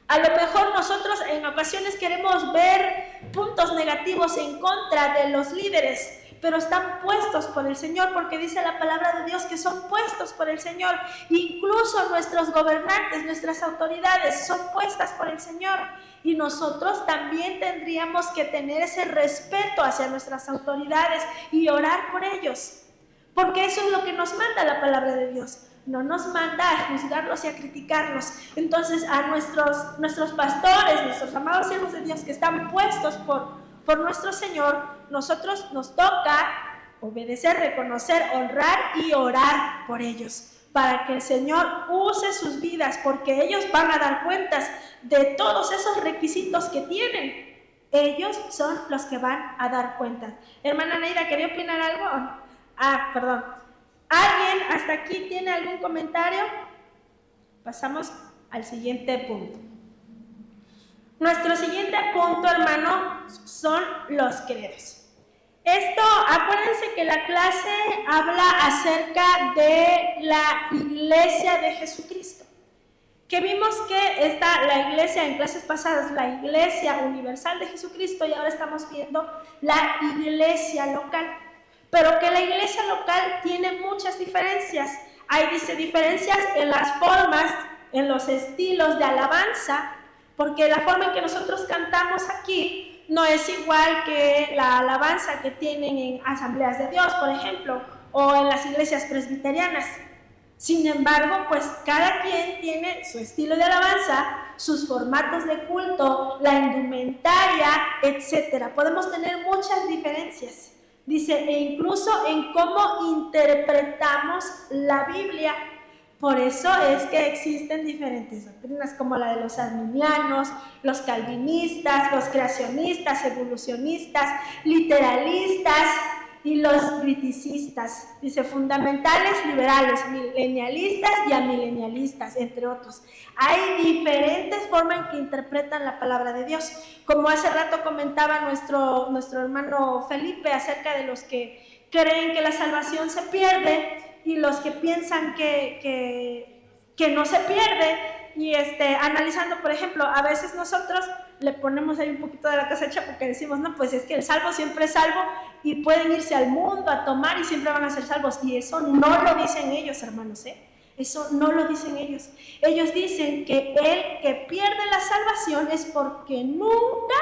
A lo mejor nosotros en ocasiones queremos ver puntos negativos en contra de los líderes, pero están puestos por el Señor, porque dice la palabra de Dios que son puestos por el Señor. Incluso nuestros gobernantes, nuestras autoridades son puestas por el Señor. Y nosotros también tendríamos que tener ese respeto hacia nuestras autoridades y orar por ellos, porque eso es lo que nos manda la palabra de Dios. No nos manda a juzgarlos y a criticarlos. Entonces a nuestros pastores, nuestros amados siervos de Dios que están puestos por nuestro Señor, nosotros nos toca obedecer, reconocer, honrar y orar por ellos, para que el Señor use sus vidas, porque ellos van a dar cuentas de todos esos requisitos que tienen. Ellos son los que van a dar cuentas. Hermana Neida, ¿quería opinar algo? Perdón. ¿Alguien hasta aquí tiene algún comentario? Pasamos al siguiente punto. Nuestro siguiente punto, hermano, son los credos. Esto, acuérdense que la clase habla acerca de la iglesia de Jesucristo. Que vimos que está la iglesia en clases pasadas, la iglesia universal de Jesucristo, y ahora estamos viendo la iglesia local. Pero que la iglesia local tiene muchas diferencias. Hay diferencias en las formas, en los estilos de alabanza, porque la forma en que nosotros cantamos aquí no es igual que la alabanza que tienen en Asambleas de Dios, por ejemplo, o en las iglesias presbiterianas. Sin embargo, pues cada quien tiene su estilo de alabanza, sus formatos de culto, la indumentaria, etc. Podemos tener muchas diferencias. Dice, e incluso en cómo interpretamos la Biblia. Por eso es que existen diferentes doctrinas, como la de los arminianos, los calvinistas, los creacionistas, evolucionistas, literalistas y los criticistas. Dice, fundamentales, liberales, milenialistas y amilenialistas, entre otros. Hay diferentes formas en que interpretan la palabra de Dios. Como hace rato comentaba nuestro hermano Felipe acerca de los que creen que la salvación se pierde y los que piensan que no se pierde. Y analizando, por ejemplo, a veces nosotros le ponemos ahí un poquito de la cosecha porque decimos, no, pues es que el salvo siempre es salvo y pueden irse al mundo a tomar y siempre van a ser salvos. Y eso no lo dicen ellos, hermanos, Eso no lo dicen ellos. Ellos dicen que el que pierde la salvación es porque nunca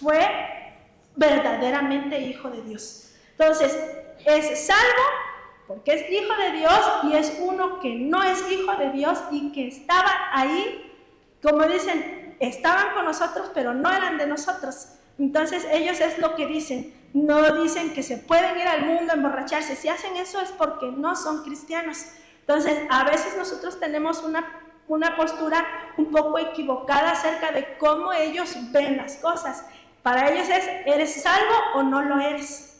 fue verdaderamente hijo de Dios. Entonces, es salvo porque es hijo de Dios, y es uno que no es hijo de Dios y que estaba ahí, como dicen, estaban con nosotros, pero no eran de nosotros. Entonces ellos es lo que dicen, no dicen que se pueden ir al mundo a emborracharse. Si hacen eso es porque no son cristianos. Entonces a veces nosotros tenemos una postura un poco equivocada acerca de cómo ellos ven las cosas. Para ellos es, ¿eres salvo o no lo eres?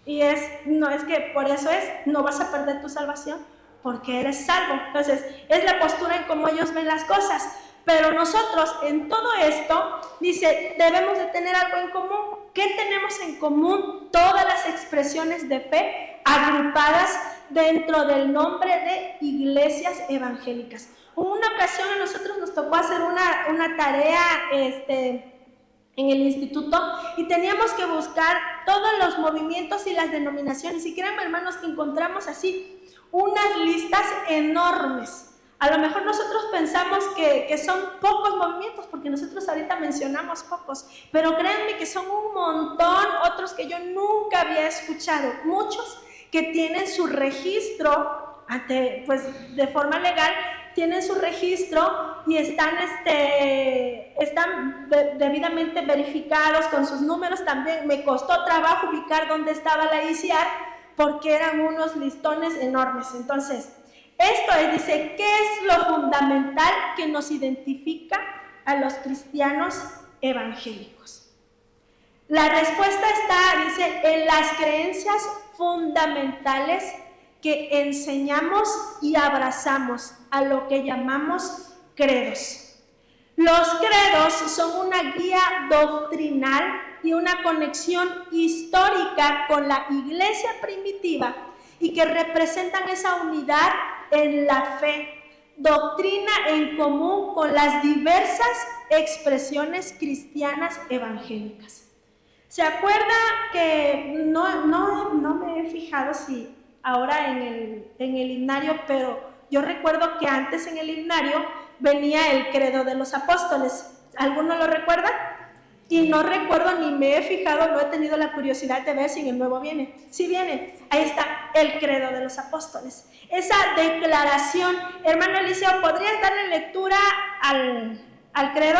Y no es que por eso no vas a perder tu salvación, porque eres salvo. Entonces, es la postura en cómo ellos ven las cosas. Pero nosotros, en todo esto, dice, debemos de tener algo en común. ¿Qué tenemos en común? Todas las expresiones de fe agrupadas dentro del nombre de iglesias evangélicas. Una ocasión a nosotros nos tocó hacer una tarea, en el instituto, y teníamos que buscar todos los movimientos y las denominaciones, y créanme, hermanos, que encontramos así unas listas enormes. A lo mejor nosotros pensamos que son pocos movimientos, porque nosotros ahorita mencionamos pocos, pero créanme que son un montón, otros que yo nunca había escuchado, muchos que tienen su registro de forma legal, tienen su registro y están debidamente verificados con sus números. También me costó trabajo ubicar dónde estaba la ICIAR, porque eran unos listones enormes. Entonces, dice, ¿qué es lo fundamental que nos identifica a los cristianos evangélicos? La respuesta dice, en las creencias fundamentales que enseñamos y abrazamos, a lo que llamamos credos. Los credos son una guía doctrinal y una conexión histórica con la iglesia primitiva, y que representan esa unidad en la fe, doctrina en común con las diversas expresiones cristianas evangélicas. ¿Se acuerda que no me he fijado si ahora en el himnario, pero yo recuerdo que antes en el himnario venía el credo de los apóstoles? ¿Alguno lo recuerda? Y no recuerdo ni me he fijado, no he tenido la curiosidad de ver si en el nuevo viene. Sí viene, ahí está el credo de los apóstoles. Esa declaración, hermano Eliseo, ¿podrías darle lectura al credo?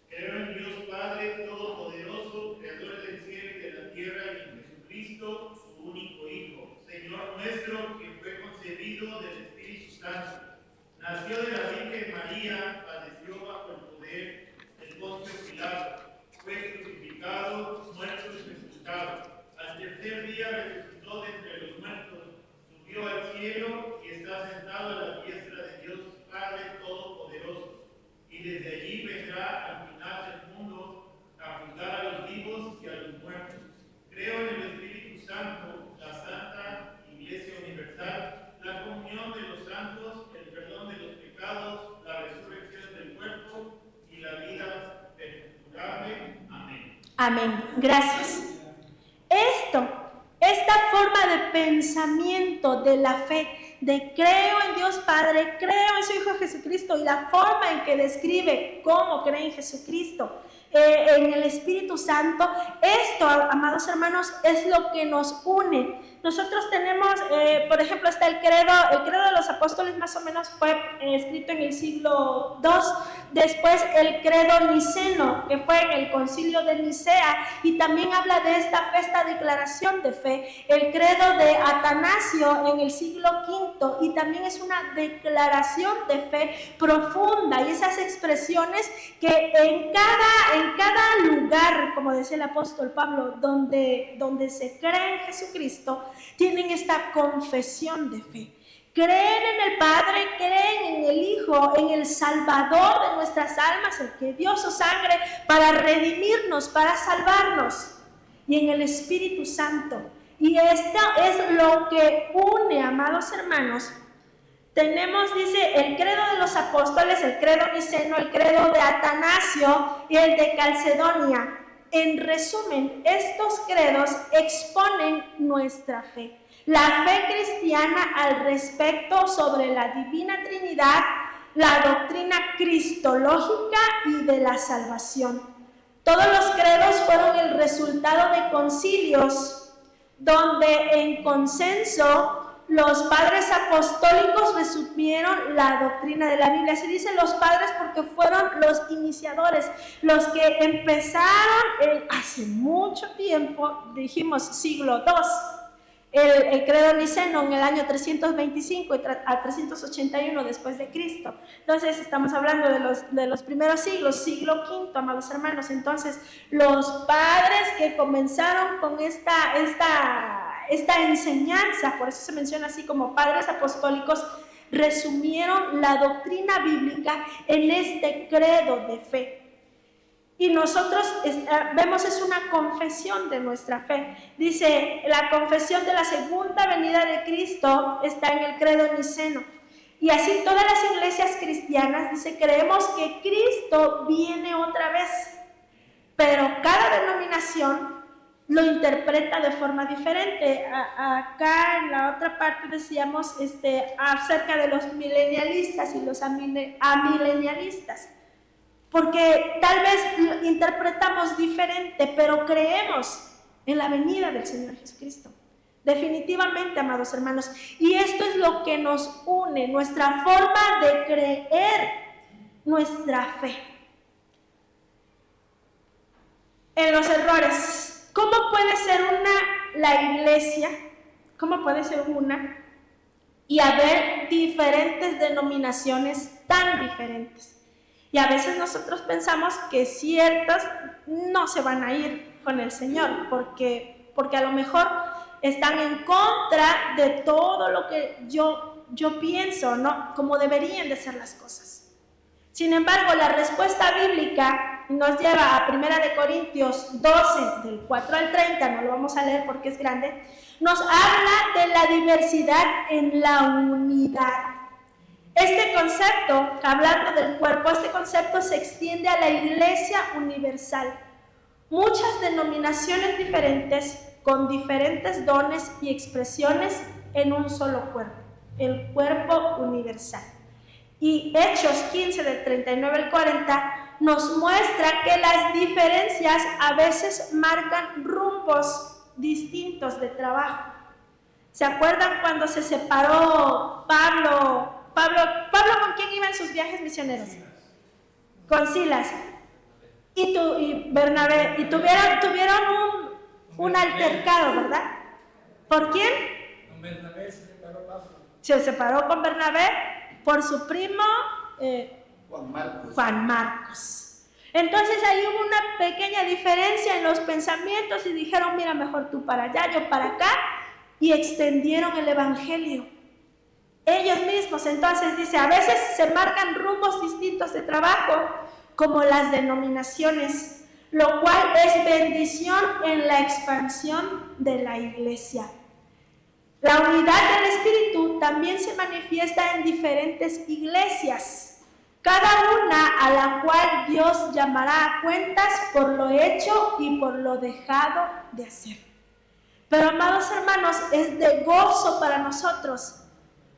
Creo en Dios Padre Todopoderoso, Creador del cielo y de la tierra, y en Jesucristo, su único Hijo, Señor nuestro, que fue concebido del Espíritu Santo. Nació de la Virgen María, padeció bajo el poder del Poncio Pilato, fue crucificado, muerto y sepultado. Al tercer día resucitó de entre los muertos, subió al cielo y está sentado a la diestra de Dios Padre Todopoderoso. Y desde allí vendrá al final del mundo a juzgar a los vivos y a los muertos. Creo en el Espíritu Santo, la Santa Iglesia Universal, la comunión de los santos, el perdón de los pecados, la resurrección del cuerpo y la vida perdurable. Amén. Amén. Gracias. Esta forma de pensamiento de la fe, de creo en Dios Padre, creo en su Hijo Jesucristo, y la forma en que describe cómo cree en Jesucristo, en el Espíritu Santo, esto, amados hermanos, es lo que nos une. Nosotros tenemos, por ejemplo, está el credo de los apóstoles, más o menos fue escrito en el siglo II. Después el credo niceno, que fue en el concilio de Nicea, y también habla de esta declaración de fe. El credo de Atanasio en el siglo V, y también es una declaración de fe profunda, y esas expresiones que en cada lugar, como decía el apóstol Pablo, donde se cree en Jesucristo, tienen esta confesión de fe. Creen en el Padre, creen en el Hijo, en el Salvador de nuestras almas, el que dio su sangre para redimirnos, para salvarnos, y en el Espíritu Santo. Y esto es lo que une, amados hermanos. Tenemos, dice, el credo de los apóstoles, el credo niceno, el credo de Atanasio y el de Calcedonia. En resumen, estos credos exponen nuestra fe. La fe cristiana al respecto sobre la Divina Trinidad, la doctrina cristológica y de la salvación. Todos los credos fueron el resultado de concilios donde en consenso los padres apostólicos resumieron la doctrina de la Biblia. Se dice los padres porque fueron los iniciadores, los que empezaron hace mucho tiempo, dijimos siglo II. El credo niceno en el año 325 a 381 después de Cristo. Entonces estamos hablando de los primeros siglos, siglo V, amados hermanos. Entonces los padres que comenzaron con esta enseñanza, por eso se menciona así como padres apostólicos, resumieron la doctrina bíblica en este credo de fe. Y nosotros vemos, es una confesión de nuestra fe. Dice, la confesión de la segunda venida de Cristo está en el credo niceno. Y así todas las iglesias cristianas, dice, creemos que Cristo viene otra vez. Pero cada denominación lo interpreta de forma diferente. Acá en la otra parte decíamos acerca de los milenialistas y los amilenialistas. Porque tal vez lo interpretamos diferente, pero creemos en la venida del Señor Jesucristo. Definitivamente, amados hermanos. Y esto es lo que nos une, nuestra forma de creer, nuestra fe. En los errores, ¿cómo puede ser la iglesia? ¿Cómo puede ser una y haber diferentes denominaciones tan diferentes? Y a veces nosotros pensamos que ciertas no se van a ir con el Señor, porque a lo mejor están en contra de todo lo que yo pienso, ¿no? Como deberían de ser las cosas. Sin embargo, la respuesta bíblica nos lleva a 1 Corintios 12, del 4 al 30, no lo vamos a leer porque es grande, nos habla de la diversidad en la unidad. Este concepto, hablando del cuerpo, este concepto se extiende a la Iglesia universal. Muchas denominaciones diferentes, con diferentes dones y expresiones en un solo cuerpo, el cuerpo universal. Y Hechos 15, del 39 al 40, nos muestra que las diferencias a veces marcan rumbos distintos de trabajo. ¿Se acuerdan cuando se separó Pablo, ¿con quién iba en sus viajes misioneros? Con Silas y Bernabé, y tuvieron un altercado, ¿verdad? ¿Por quién? Con Bernabé se separó Pablo. Se separó con Bernabé por su primo Juan Marcos. Entonces ahí hubo una pequeña diferencia en los pensamientos y dijeron, mira, mejor tú para allá, yo para acá, y extendieron el evangelio. Ellos mismos, entonces dice, a veces se marcan rumbos distintos de trabajo, como las denominaciones, lo cual es bendición en la expansión de la iglesia. La unidad del Espíritu también se manifiesta en diferentes iglesias, cada una a la cual Dios llamará a cuentas por lo hecho y por lo dejado de hacer. Pero, amados hermanos, es de gozo para nosotros,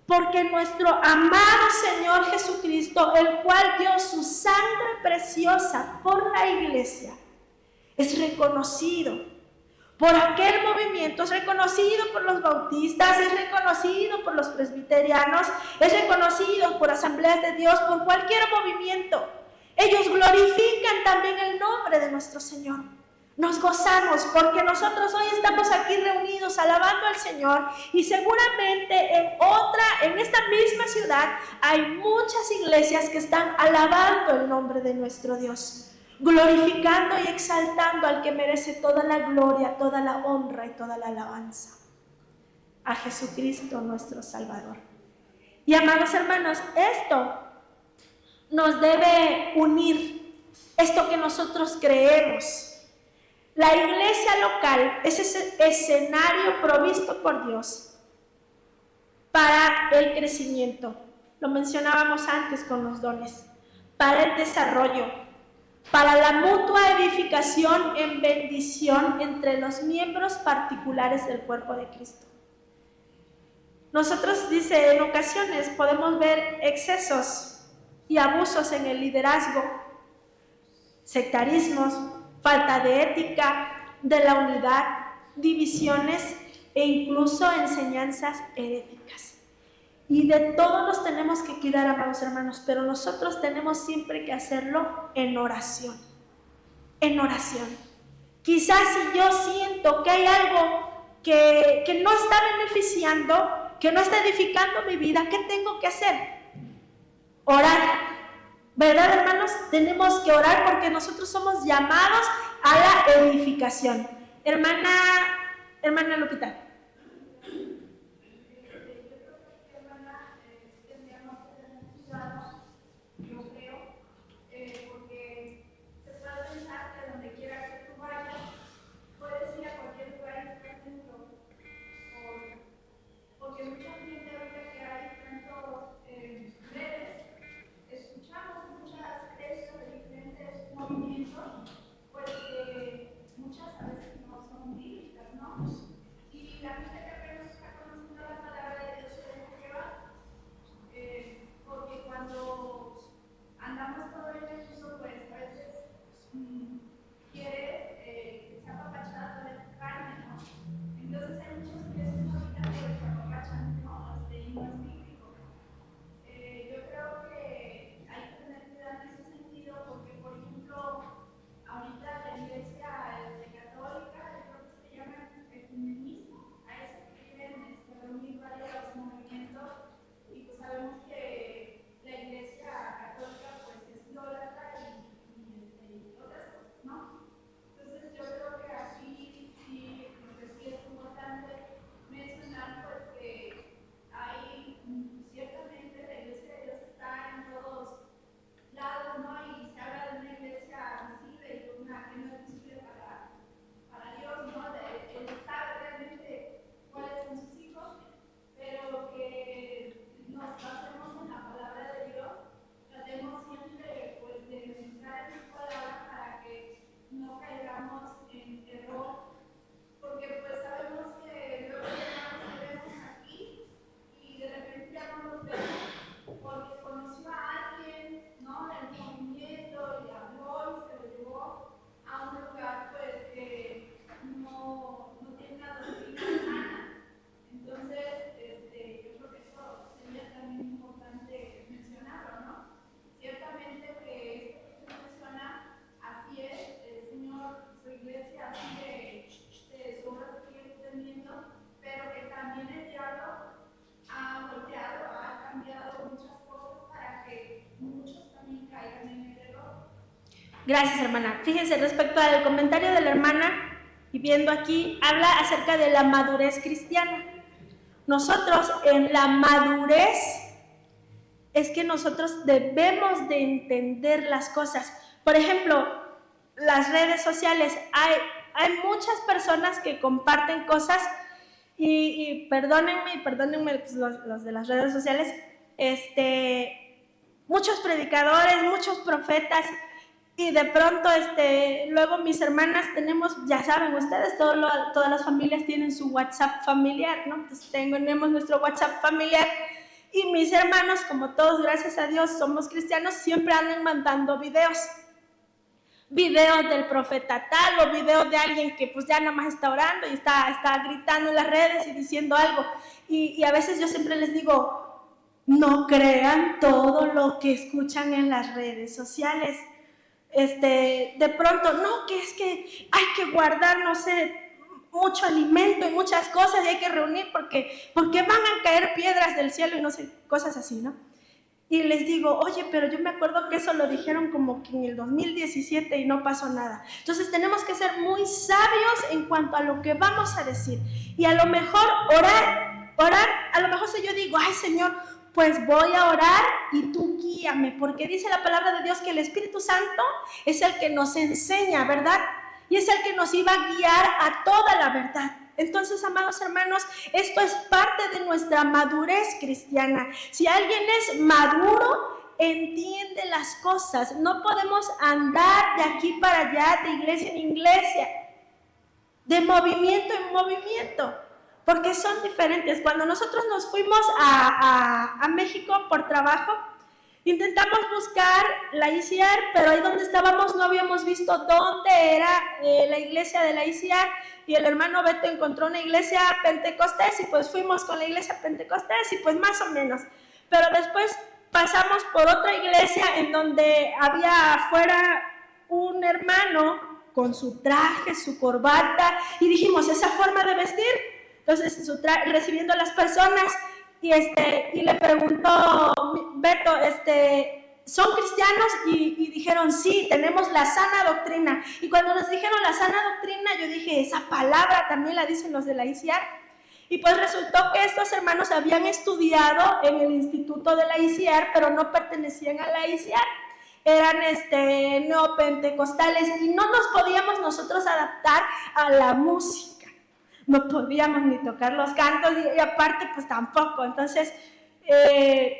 porque nuestro amado Señor Jesucristo, el cual dio su sangre preciosa por la iglesia, es reconocido por aquel movimiento, es reconocido por los bautistas, es reconocido por los presbiterianos, es reconocido por Asambleas de Dios, por cualquier movimiento. Ellos glorifican también el nombre de nuestro Señor. Nos gozamos porque nosotros hoy estamos aquí reunidos alabando al Señor, y seguramente en esta misma ciudad hay muchas iglesias que están alabando el nombre de nuestro Dios, glorificando y exaltando al que merece toda la gloria, toda la honra y toda la alabanza, a Jesucristo nuestro Salvador. Y amados hermanos, esto nos debe unir, esto que nosotros creemos. La iglesia local es ese escenario provisto por Dios para el crecimiento. Lo mencionábamos antes con los dones, para el desarrollo, para la mutua edificación en bendición entre los miembros particulares del cuerpo de Cristo. Nosotros, dice, en ocasiones podemos ver excesos y abusos en el liderazgo, sectarismos, falta de ética, de la unidad, divisiones e incluso enseñanzas heréticas. Y de todo nos tenemos que cuidar, amados hermanos, pero nosotros tenemos siempre que hacerlo en oración. En oración. Quizás si yo siento que hay algo que no está beneficiando, que no está edificando mi vida, ¿qué tengo que hacer? Orar. ¿Verdad, hermanos? Tenemos que orar porque nosotros somos llamados a la edificación. Hermana Lupita. Pues muchas a veces no son bíblicas, ¿no? Y la Gracias, hermana. Fíjense, respecto al comentario de la hermana, y viendo aquí, habla acerca de la madurez cristiana. Nosotros en la madurez es que nosotros debemos de entender las cosas. Por ejemplo, las redes sociales, hay muchas personas que comparten cosas y perdónenme pues, los de las redes sociales, muchos predicadores, muchos profetas, y de pronto luego mis hermanas tenemos, ya saben ustedes, todas las familias tienen su WhatsApp familiar, ¿no? Entonces tenemos nuestro WhatsApp familiar y mis hermanos, como todos, gracias a Dios, somos cristianos, siempre andan mandando videos del profeta tal o videos de alguien que pues ya nada más está orando y está gritando en las redes y diciendo algo. Y a veces yo siempre les digo, no crean todo lo que escuchan en las redes sociales. De pronto, no, que es que hay que guardar, no sé, mucho alimento y muchas cosas y hay que reunir porque van a caer piedras del cielo y no sé, cosas así, ¿no? Y les digo, oye, pero yo me acuerdo que eso lo dijeron como que en el 2017 y no pasó nada. Entonces tenemos que ser muy sabios en cuanto a lo que vamos a decir. Y a lo mejor orar, a lo mejor si yo digo, ay Señor, pues voy a orar y tú guíame, porque dice la palabra de Dios que el Espíritu Santo es el que nos enseña, ¿verdad? Y es el que nos iba a guiar a toda la verdad. Entonces, amados hermanos, esto es parte de nuestra madurez cristiana. Si alguien es maduro, entiende las cosas. No podemos andar de aquí para allá, de iglesia en iglesia, de movimiento en movimiento, porque son diferentes. Cuando nosotros nos fuimos a México por trabajo, intentamos buscar la ICR, pero ahí donde estábamos no habíamos visto dónde era la iglesia de la ICR, y el hermano Beto encontró una iglesia pentecostés y pues fuimos con la iglesia pentecostés y pues más o menos. Pero después pasamos por otra iglesia en donde había afuera un hermano con su traje, su corbata, y dijimos, esa forma de vestir. Entonces, recibiendo a las personas, y le preguntó Beto, ¿son cristianos? Y dijeron, sí, tenemos la sana doctrina. Y cuando nos dijeron la sana doctrina, yo dije, esa palabra también la dicen los de la ICIAR. Y pues resultó que estos hermanos habían estudiado en el instituto de la ICIAR, pero no pertenecían a la ICIAR. Eran neopentecostales y no nos podíamos nosotros adaptar a la música. No podíamos ni tocar los cantos y aparte pues tampoco. Entonces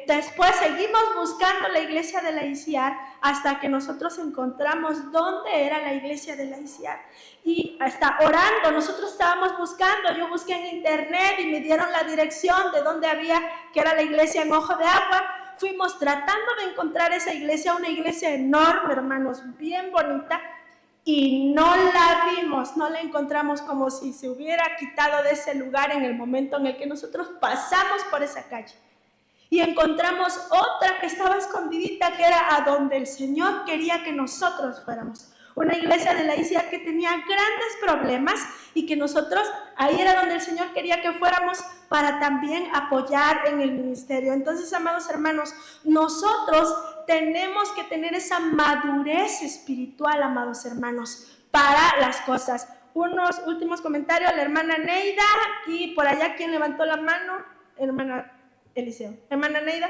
después seguimos buscando la iglesia de la ICIAR hasta que nosotros encontramos dónde era la iglesia de la ICIAR, y hasta orando, nosotros estábamos buscando, yo busqué en internet y me dieron la dirección de dónde había, que era la iglesia en Ojo de Agua. Fuimos tratando de encontrar esa iglesia, una iglesia enorme, hermanos, bien bonita, y no la vimos, no la encontramos, como si se hubiera quitado de ese lugar en el momento en el que nosotros pasamos por esa calle. Y encontramos otra que estaba escondidita, que era a donde el Señor quería que nosotros fuéramos. Una iglesia de la ICIAR que tenía grandes problemas y que nosotros, ahí era donde el Señor quería que fuéramos para también apoyar en el ministerio. Entonces, amados hermanos, nosotros tenemos que tener esa madurez espiritual, amados hermanos, para las cosas. Unos últimos comentarios, la hermana Neida, y por allá, ¿quién levantó la mano? Hermana Eliseo. Hermana Neida.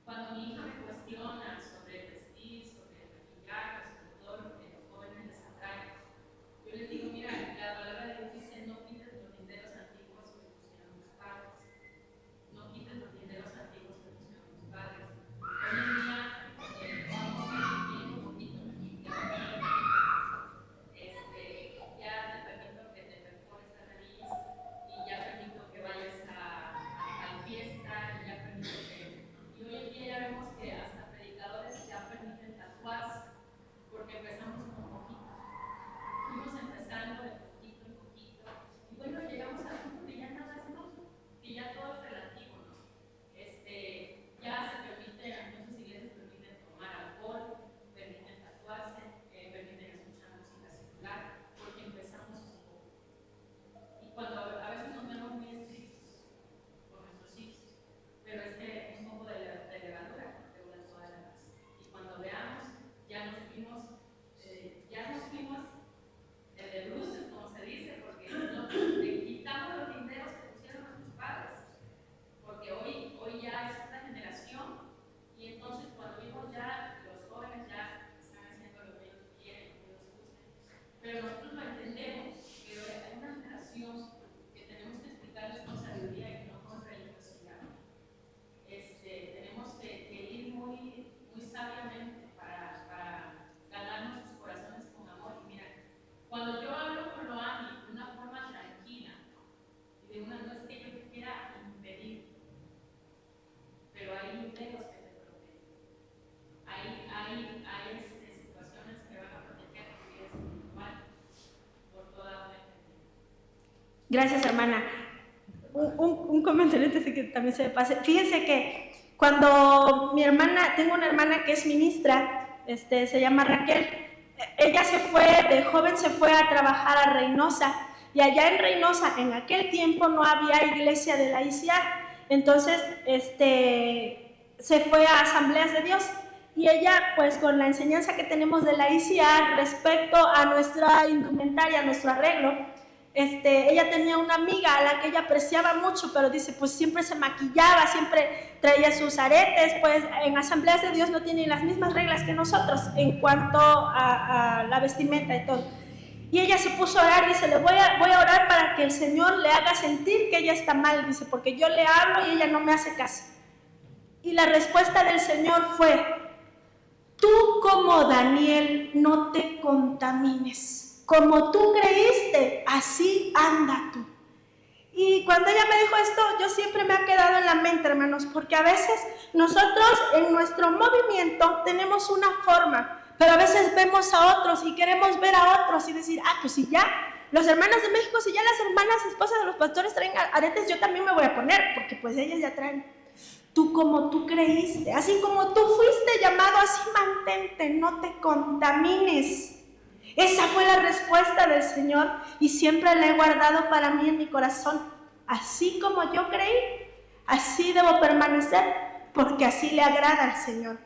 Cuando mi hija me cuestiona sobre el vestir, sobre el maquillaje, sobre todo lo que los jóvenes les atrae, yo les digo, mira, la palabra de Dios dice, no quites los linderos antiguos que pusieron tus padres. No Gracias, hermana. Un comentario antes de que también se me pase. Fíjense que cuando mi hermana, tengo una hermana que es ministra, se llama Raquel, ella se fue, de joven se fue a trabajar a Reynosa, y allá en Reynosa, en aquel tiempo no había iglesia de la ICA, entonces se fue a Asambleas de Dios, y ella, pues con la enseñanza que tenemos de la ICA respecto a nuestra indumentaria, a nuestro arreglo, ella tenía una amiga a la que ella apreciaba mucho, pero dice, pues siempre se maquillaba, siempre traía sus aretes, pues en Asambleas de Dios no tienen las mismas reglas que nosotros en cuanto a la vestimenta y todo. Y ella se puso a orar, dice, voy a orar para que el Señor le haga sentir que ella está mal, dice, porque yo le hablo y ella no me hace caso. Y la respuesta del Señor fue, tú como Daniel no te contamines. Como tú creíste, así anda tú. Y cuando ella me dijo esto, yo siempre me ha quedado en la mente, hermanos, porque a veces nosotros en nuestro movimiento tenemos una forma, pero a veces vemos a otros y queremos ver a otros y decir, pues si ya los hermanos de México, si ya las hermanas esposas de los pastores traen aretes, yo también me voy a poner, porque pues ellas ya traen. Tú como tú creíste, así como tú fuiste llamado, así mantente, no te contamines. Esa fue la respuesta del Señor y siempre la he guardado para mí en mi corazón. Así como yo creí, así debo permanecer, porque así le agrada al Señor.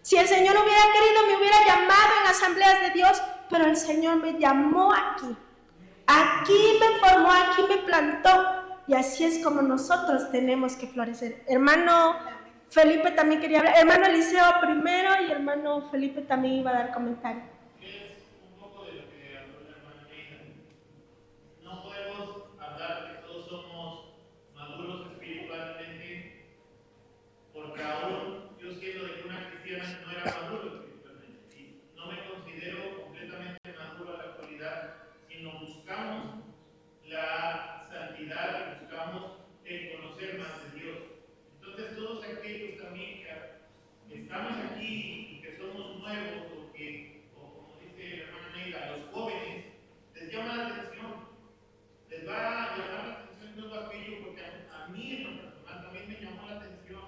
Si el Señor hubiera querido, me hubiera llamado en Asambleas de Dios, pero el Señor me llamó aquí. Aquí me formó, aquí me plantó, y así es como nosotros tenemos que florecer. Hermano Felipe también quería hablar, hermano Eliseo primero, y hermano Felipe también iba a dar comentario. No podemos hablar que todos somos maduros espiritualmente, porque aún yo siendo de una cristiana no era maduro espiritualmente, y no me considero completamente maduro a la actualidad, sino buscamos la santidad, buscamos el conocer más de Dios. Entonces todos aquellos también que estamos aquí y que somos nuevos, o como dice la hermana Neila, los jóvenes, les llama la atención. Les va a llamar la atención todo aquello, porque a mí en lo personal también me llamó la atención.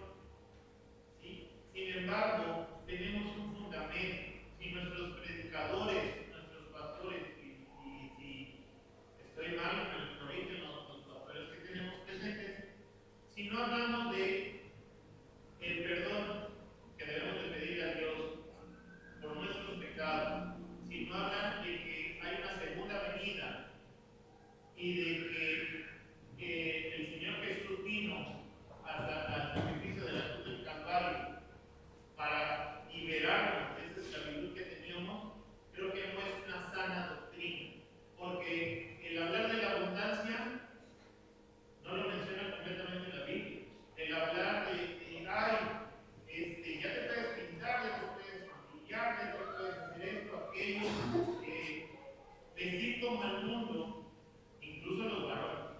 ¿Sí? Sin embargo, tenemos un fundamento. Si nuestros predicadores, nuestros pastores, y si estoy mal, me corrigen los pastores que tenemos presentes, si no hablamos de el perdón que debemos de pedir a Dios por nuestros pecados, si no hablan de que hay una segunda venida, y de que el Señor Jesús vino hasta el sacrificio de la cruz del Calvario para liberarnos de esa esclavitud que teníamos, creo que no es una sana doctrina, porque el hablar de la abundancia no lo menciona completamente la Biblia. El hablar ya te puedes pintar, ya te puedes maquillar, ya te puedes hacer esto, aquello, vestir como el mundo. Incluso los varones.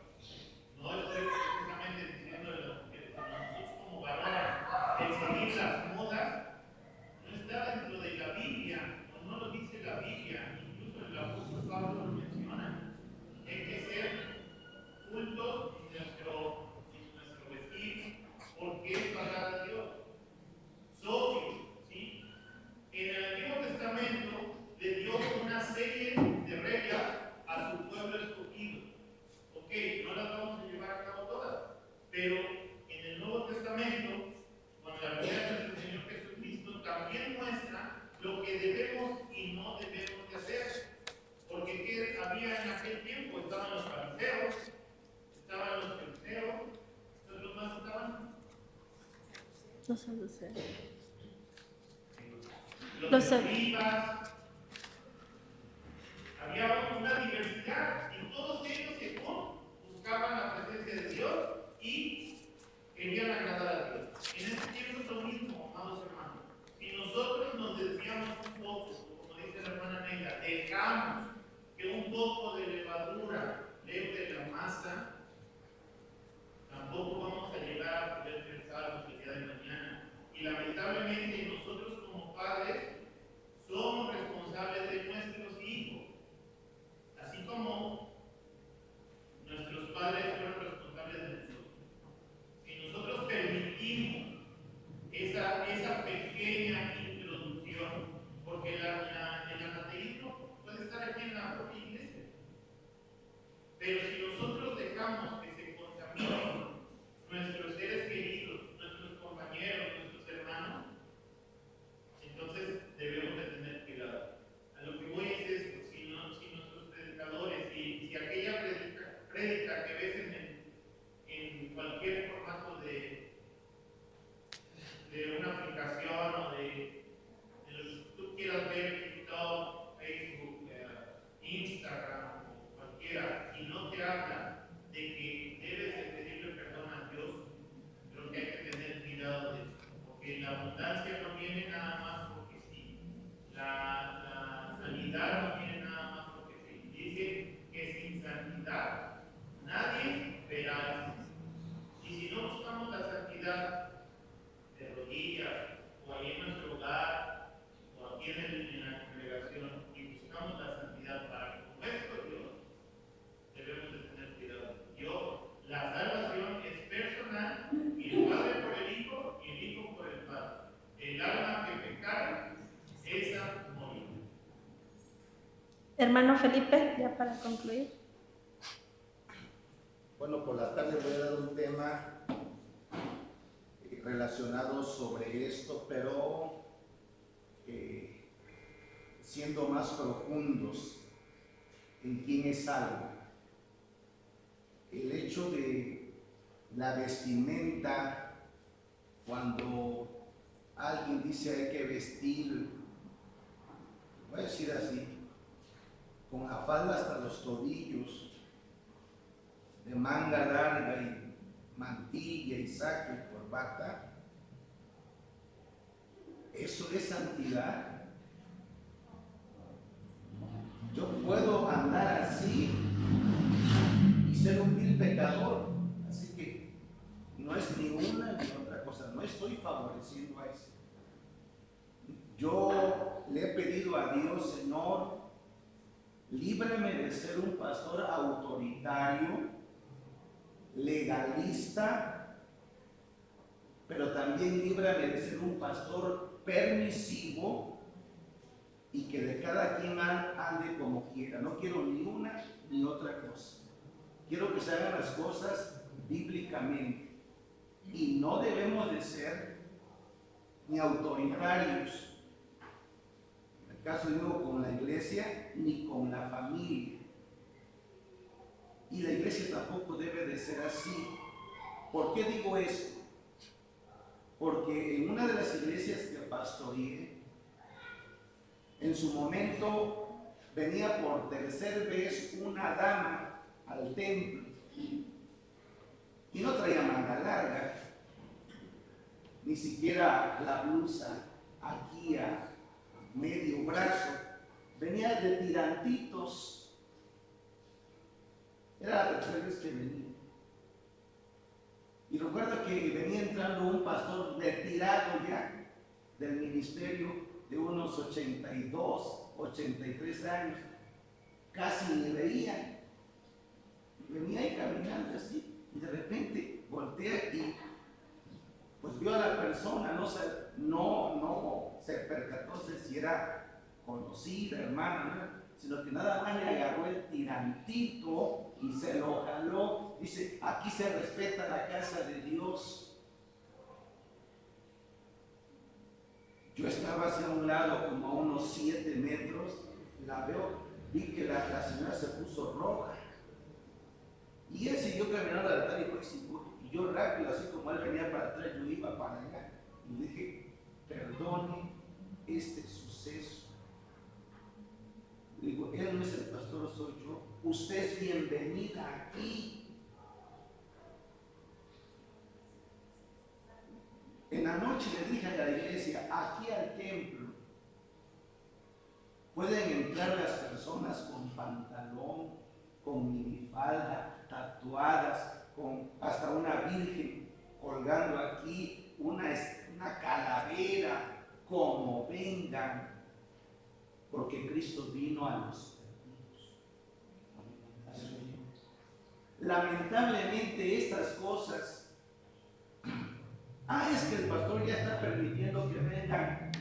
No estoy precisamente diciendo de las mujeres, sino nosotros como varones, el seguir las modas no está dentro de la Biblia, no lo dice la Biblia, incluso el apóstol Pablo lo menciona. Hay que ser cultos en nuestro vestir, porque es para Dios. Sobrios, ¿sí? En el Antiguo Testamento le dio una serie de reglas a su pueblo escogido. Ok, no las vamos a llevar a cabo todas, pero en el Nuevo Testamento, con la venida del Señor Jesucristo, también muestra lo que debemos y no debemos de hacer. Porque ¿qué había en aquel tiempo? Estaban los fariseos, estaban los fariseos, ¿los más estaban? Los saduceos. Los escribas. Había una diversidad y todos ellos buscaban la presencia de Dios y querían agradar a Dios. En este tiempo es lo mismo, amados hermanos. Si nosotros nos desviamos un poco, como dice la hermana Neila, dejamos que un poco de levadura leve la masa, tampoco vamos a llegar a poder pensar el día de mañana. Y lamentablemente nosotros como padres somos responsables de nuestros hijos. Así como Pero si nosotros dejamos que se contaminen nuestros seres queridos, nuestros compañeros, nuestros hermanos, entonces debemos de tener cuidado. A lo que voy es esto: si nuestros predicadores, si aquella prédica que ves en cualquier formato de una aplicación o de lo que tú quieras ver, TikTok, Facebook, Instagram o cualquiera, y no te habla de que debes de pedirle perdón a Dios, creo que hay que tener cuidado de eso, porque la abundancia no viene nada más porque sí, la sanidad no viene nada más porque sí. Dice que sin santidad nadie verá. Y si no buscamos la santidad de rodillas, o ahí en nuestro hogar, o aquí en la congregación, y buscamos la santidad para que, como es Dios, debemos de tener cuidado. La salvación es personal, y el Padre por el Hijo, y el Hijo por el Padre. El alma que pecare, esa morirá. Hermano Felipe, ya para concluir. Bueno, por la tarde voy a dar un tema relacionado sobre esto, pero siendo más profundos en quién es algo. El hecho de la vestimenta, cuando alguien dice hay que vestir, voy a decir así, con la falda hasta los tobillos, de manga larga y mantilla y saco y corbata, eso es santidad. Yo puedo andar así y ser un vil pecador, así que no es ni una ni otra cosa, no estoy favoreciendo a eso. Yo le he pedido a Dios: Señor, líbrame de ser un pastor autoritario, legalista, pero también líbrame de ser un pastor permisivo y que de cada quien ande como quiera. No quiero ni una ni otra cosa. Quiero que se hagan las cosas bíblicamente, y no debemos de ser ni autoritarios, en el caso digo con la iglesia, ni con la familia. Y la iglesia tampoco debe de ser así. ¿Por qué digo esto? Porque en una de las iglesias que pastoreé, en su momento venía por tercera vez una dama al templo y no traía manga larga, ni siquiera la blusa aquí a medio brazo, venía de tirantitos. Era la tercera vez que venía. Y recuerdo que venía entrando un pastor retirado ya del ministerio, de unos 82, 83 años, casi ni veía. Venía ahí caminando así, y de repente voltea y pues vio a la persona, no se percató si era conocida, hermana, sino que nada más le agarró el tirantito y se lo jaló. Dice: aquí se respeta la casa de Dios. Yo estaba hacia un lado, como a unos 7 metros, la veo, vi que la señora se puso roja. Y él siguió caminando al altar y yo rápido, así como él venía para atrás, yo iba para allá. Y le dije: perdone este suceso. Le digo: él no es el pastor, soy yo. Usted es bienvenida aquí. En la noche le dije a la iglesia: aquí al templo pueden entrar las personas con pantalón, con minifalda, tatuadas, con hasta una virgen colgando aquí, una calavera, como vengan, porque Cristo vino a los perdidos. Lamentablemente estas cosas, es que el pastor ya está permitiendo que vengan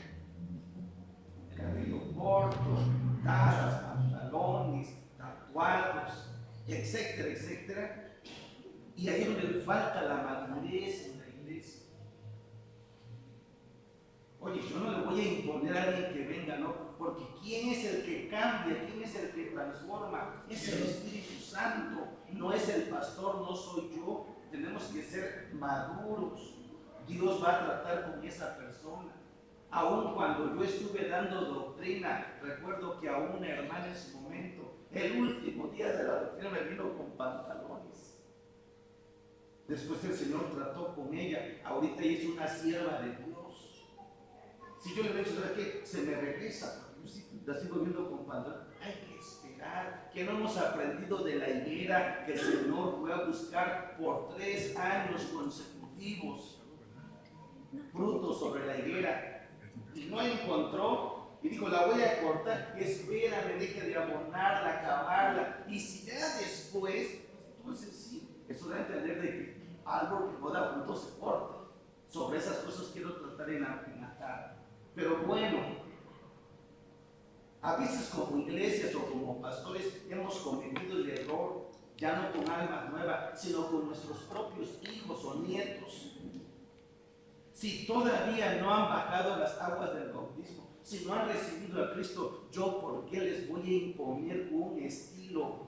cabello corto, taras, pantalones, tatuados. etcétera, etcétera. Y ahí es donde falta la madurez en la iglesia. Oye, yo no le voy a imponer a alguien que venga, ¿no? Porque ¿quién es el que cambia? ¿Quién es el que transforma? Es el Espíritu Santo, no es el pastor, no soy yo. Tenemos que ser maduros. Dios va a tratar con esa persona. Aun cuando yo estuve dando doctrina, recuerdo que a una hermana en su momento, el último día de la doctrina, me vino con pantalones. Después el Señor trató con ella. Ahorita ella es una sierva de Dios. Si yo le he dicho, ¿sabes qué? Se me regresa, porque yo la sigo viendo con pantalones. Hay que esperar, que no hemos aprendido de la higuera que el Señor fue a buscar por 3 años consecutivos frutos sobre la higuera y no encontró y dijo, la voy a cortar, espérame, deje de abonarla, acabarla, y si ya después, entonces sí, eso da a entender de que algo que no da fruto se corta. Sobre esas cosas quiero tratar en la tarde. Pero bueno, a veces como iglesias o como pastores hemos cometido el error, ya no con almas nuevas, sino con nuestros propios hijos o nietos. Si todavía no han bajado las aguas del bautismo, si no han recibido a Cristo, ¿yo por qué les voy a imponer un estilo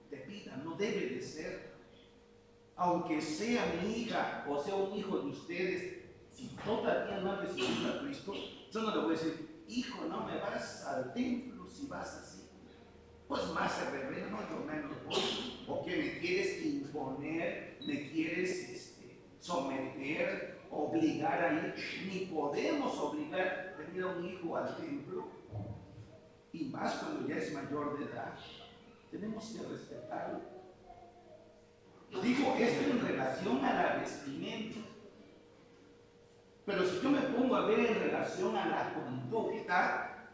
de vida? No debe de ser. Aunque sea mi hija o sea un hijo de ustedes, si todavía no han recibido a Cristo, yo no le voy a decir, hijo, no me vas al templo si vas así. Pues más se revela, no, yo menos voy. O que me quieres imponer, me quieres someter, obligar a ir. Ni podemos obligar a venir a un hijo al templo, y más cuando ya es mayor de edad. Tenemos que respetarlo. Digo esto en relación a la vestimenta, pero si yo me pongo a ver en relación a la conducta,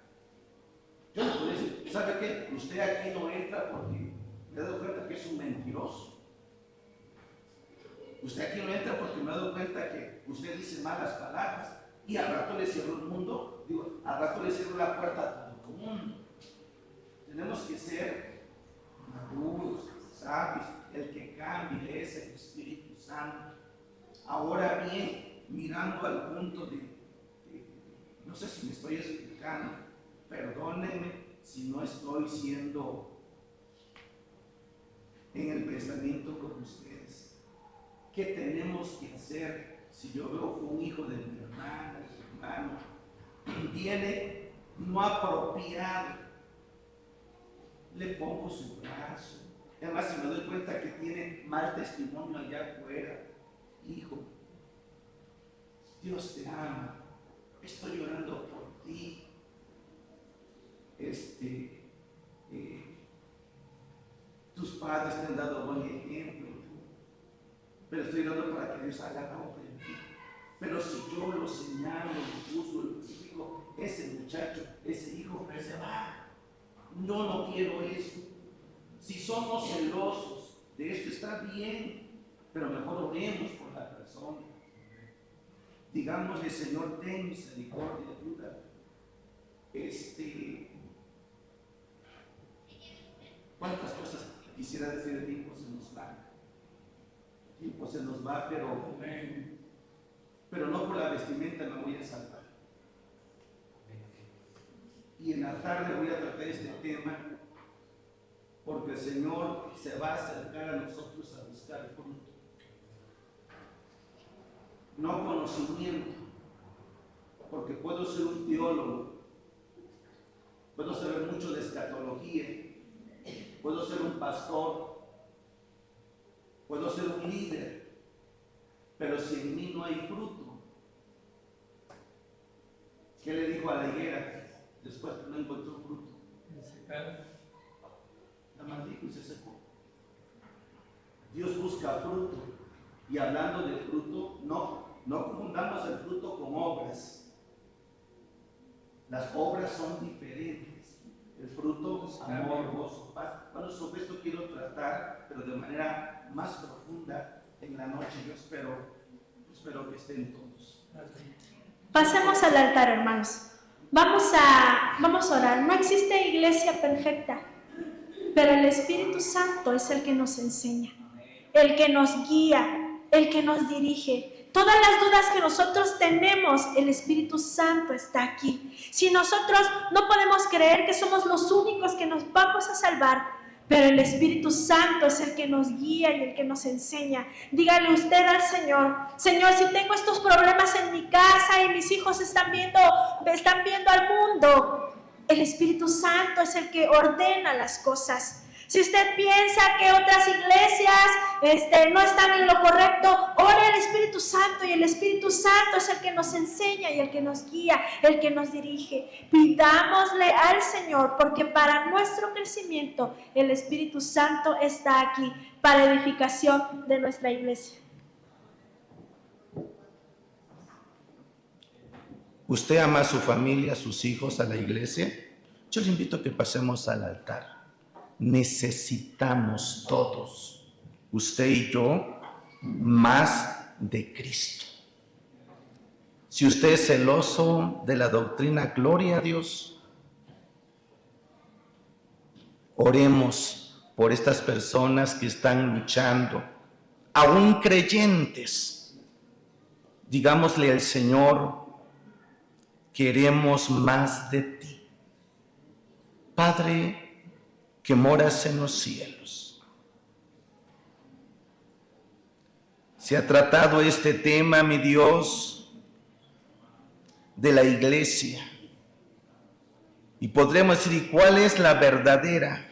yo no puedo decir, ¿sabe qué? Usted aquí no entra porque me he dado cuenta que es un mentiroso. Usted aquí no entra porque me he dado cuenta que usted dice malas palabras, y al rato le cierro el mundo, digo, al rato le cierro la puerta a todo el mundo. Tenemos que ser maduros, sabios. El que cambie es el Espíritu Santo. Ahora bien, mirando al punto no sé si me estoy explicando, perdónenme si no estoy siendo en el pensamiento con ustedes. ¿Qué tenemos que hacer si yo veo que un hijo de mi hermana, de mi hermano, viene no apropiado? Le pongo su brazo. Además, si me doy cuenta que tiene mal testimonio allá afuera, hijo, Dios te ama, estoy llorando por ti. Tus padres te han dado buen ejemplo, pero estoy orando para que Dios haga la obra en ti. Pero si yo lo señalo, lo juzgo, lo digo, ese muchacho, ese hijo, se va. No quiero eso. Si somos celosos de esto, está bien, pero mejor oremos por la persona. Digámosle, Señor, ten misericordia, ayuda. ¿Cuántas cosas quisiera decir? El tiempo se nos va. El tiempo se nos va, pero no por la vestimenta me voy a salvar. Y en la tarde voy a tratar este tema, porque el Señor se va a acercar a nosotros a buscar fruto. No conocimiento, porque puedo ser un teólogo, puedo saber mucho de escatología, puedo ser un pastor, puedo ser un líder, pero si en mí no hay fruto, ¿qué le dijo a la higuera después que no encontró fruto? La maldijo y se secó. Dios busca fruto, y hablando de fruto, no confundamos el fruto con obras. Las obras son diferentes. El fruto, amor, gozo, paz. Bueno, sobre esto quiero tratar, pero de manera más profunda en la noche. Yo espero que estén todos. Pasemos al altar, hermanos. Vamos a orar. No existe iglesia perfecta. pero el Espíritu Santo es el que nos enseña, el que nos guía, el que nos dirige. Todas las dudas que nosotros tenemos, el Espíritu Santo está aquí. Si nosotros no podemos creer que somos los únicos que nos vamos a salvar, pero el Espíritu Santo es el que nos guía y el que nos enseña. Dígale usted al Señor: Señor, si tengo estos problemas en mi casa y mis hijos están viendo al mundo, el Espíritu Santo es el que ordena las cosas. Si usted piensa que otras iglesias no están en lo correcto, ore al Espíritu Santo, y el Espíritu Santo es el que nos enseña y el que nos guía, el que nos dirige. Pidámosle al Señor, porque para nuestro crecimiento el Espíritu Santo está aquí, para edificación de nuestra iglesia. ¿Usted ama a su familia, a sus hijos, a la iglesia? Yo le invito a que pasemos al altar. Necesitamos todos, usted y yo, más de Cristo. Si usted es celoso de la doctrina, gloria a Dios. Oremos por estas personas que están luchando, aún creyentes. Digámosle al Señor: queremos más de ti. Padre que moras en los cielos, se ha tratado este tema, mi Dios, de la iglesia, y podremos decir: ¿y cuál es la verdadera?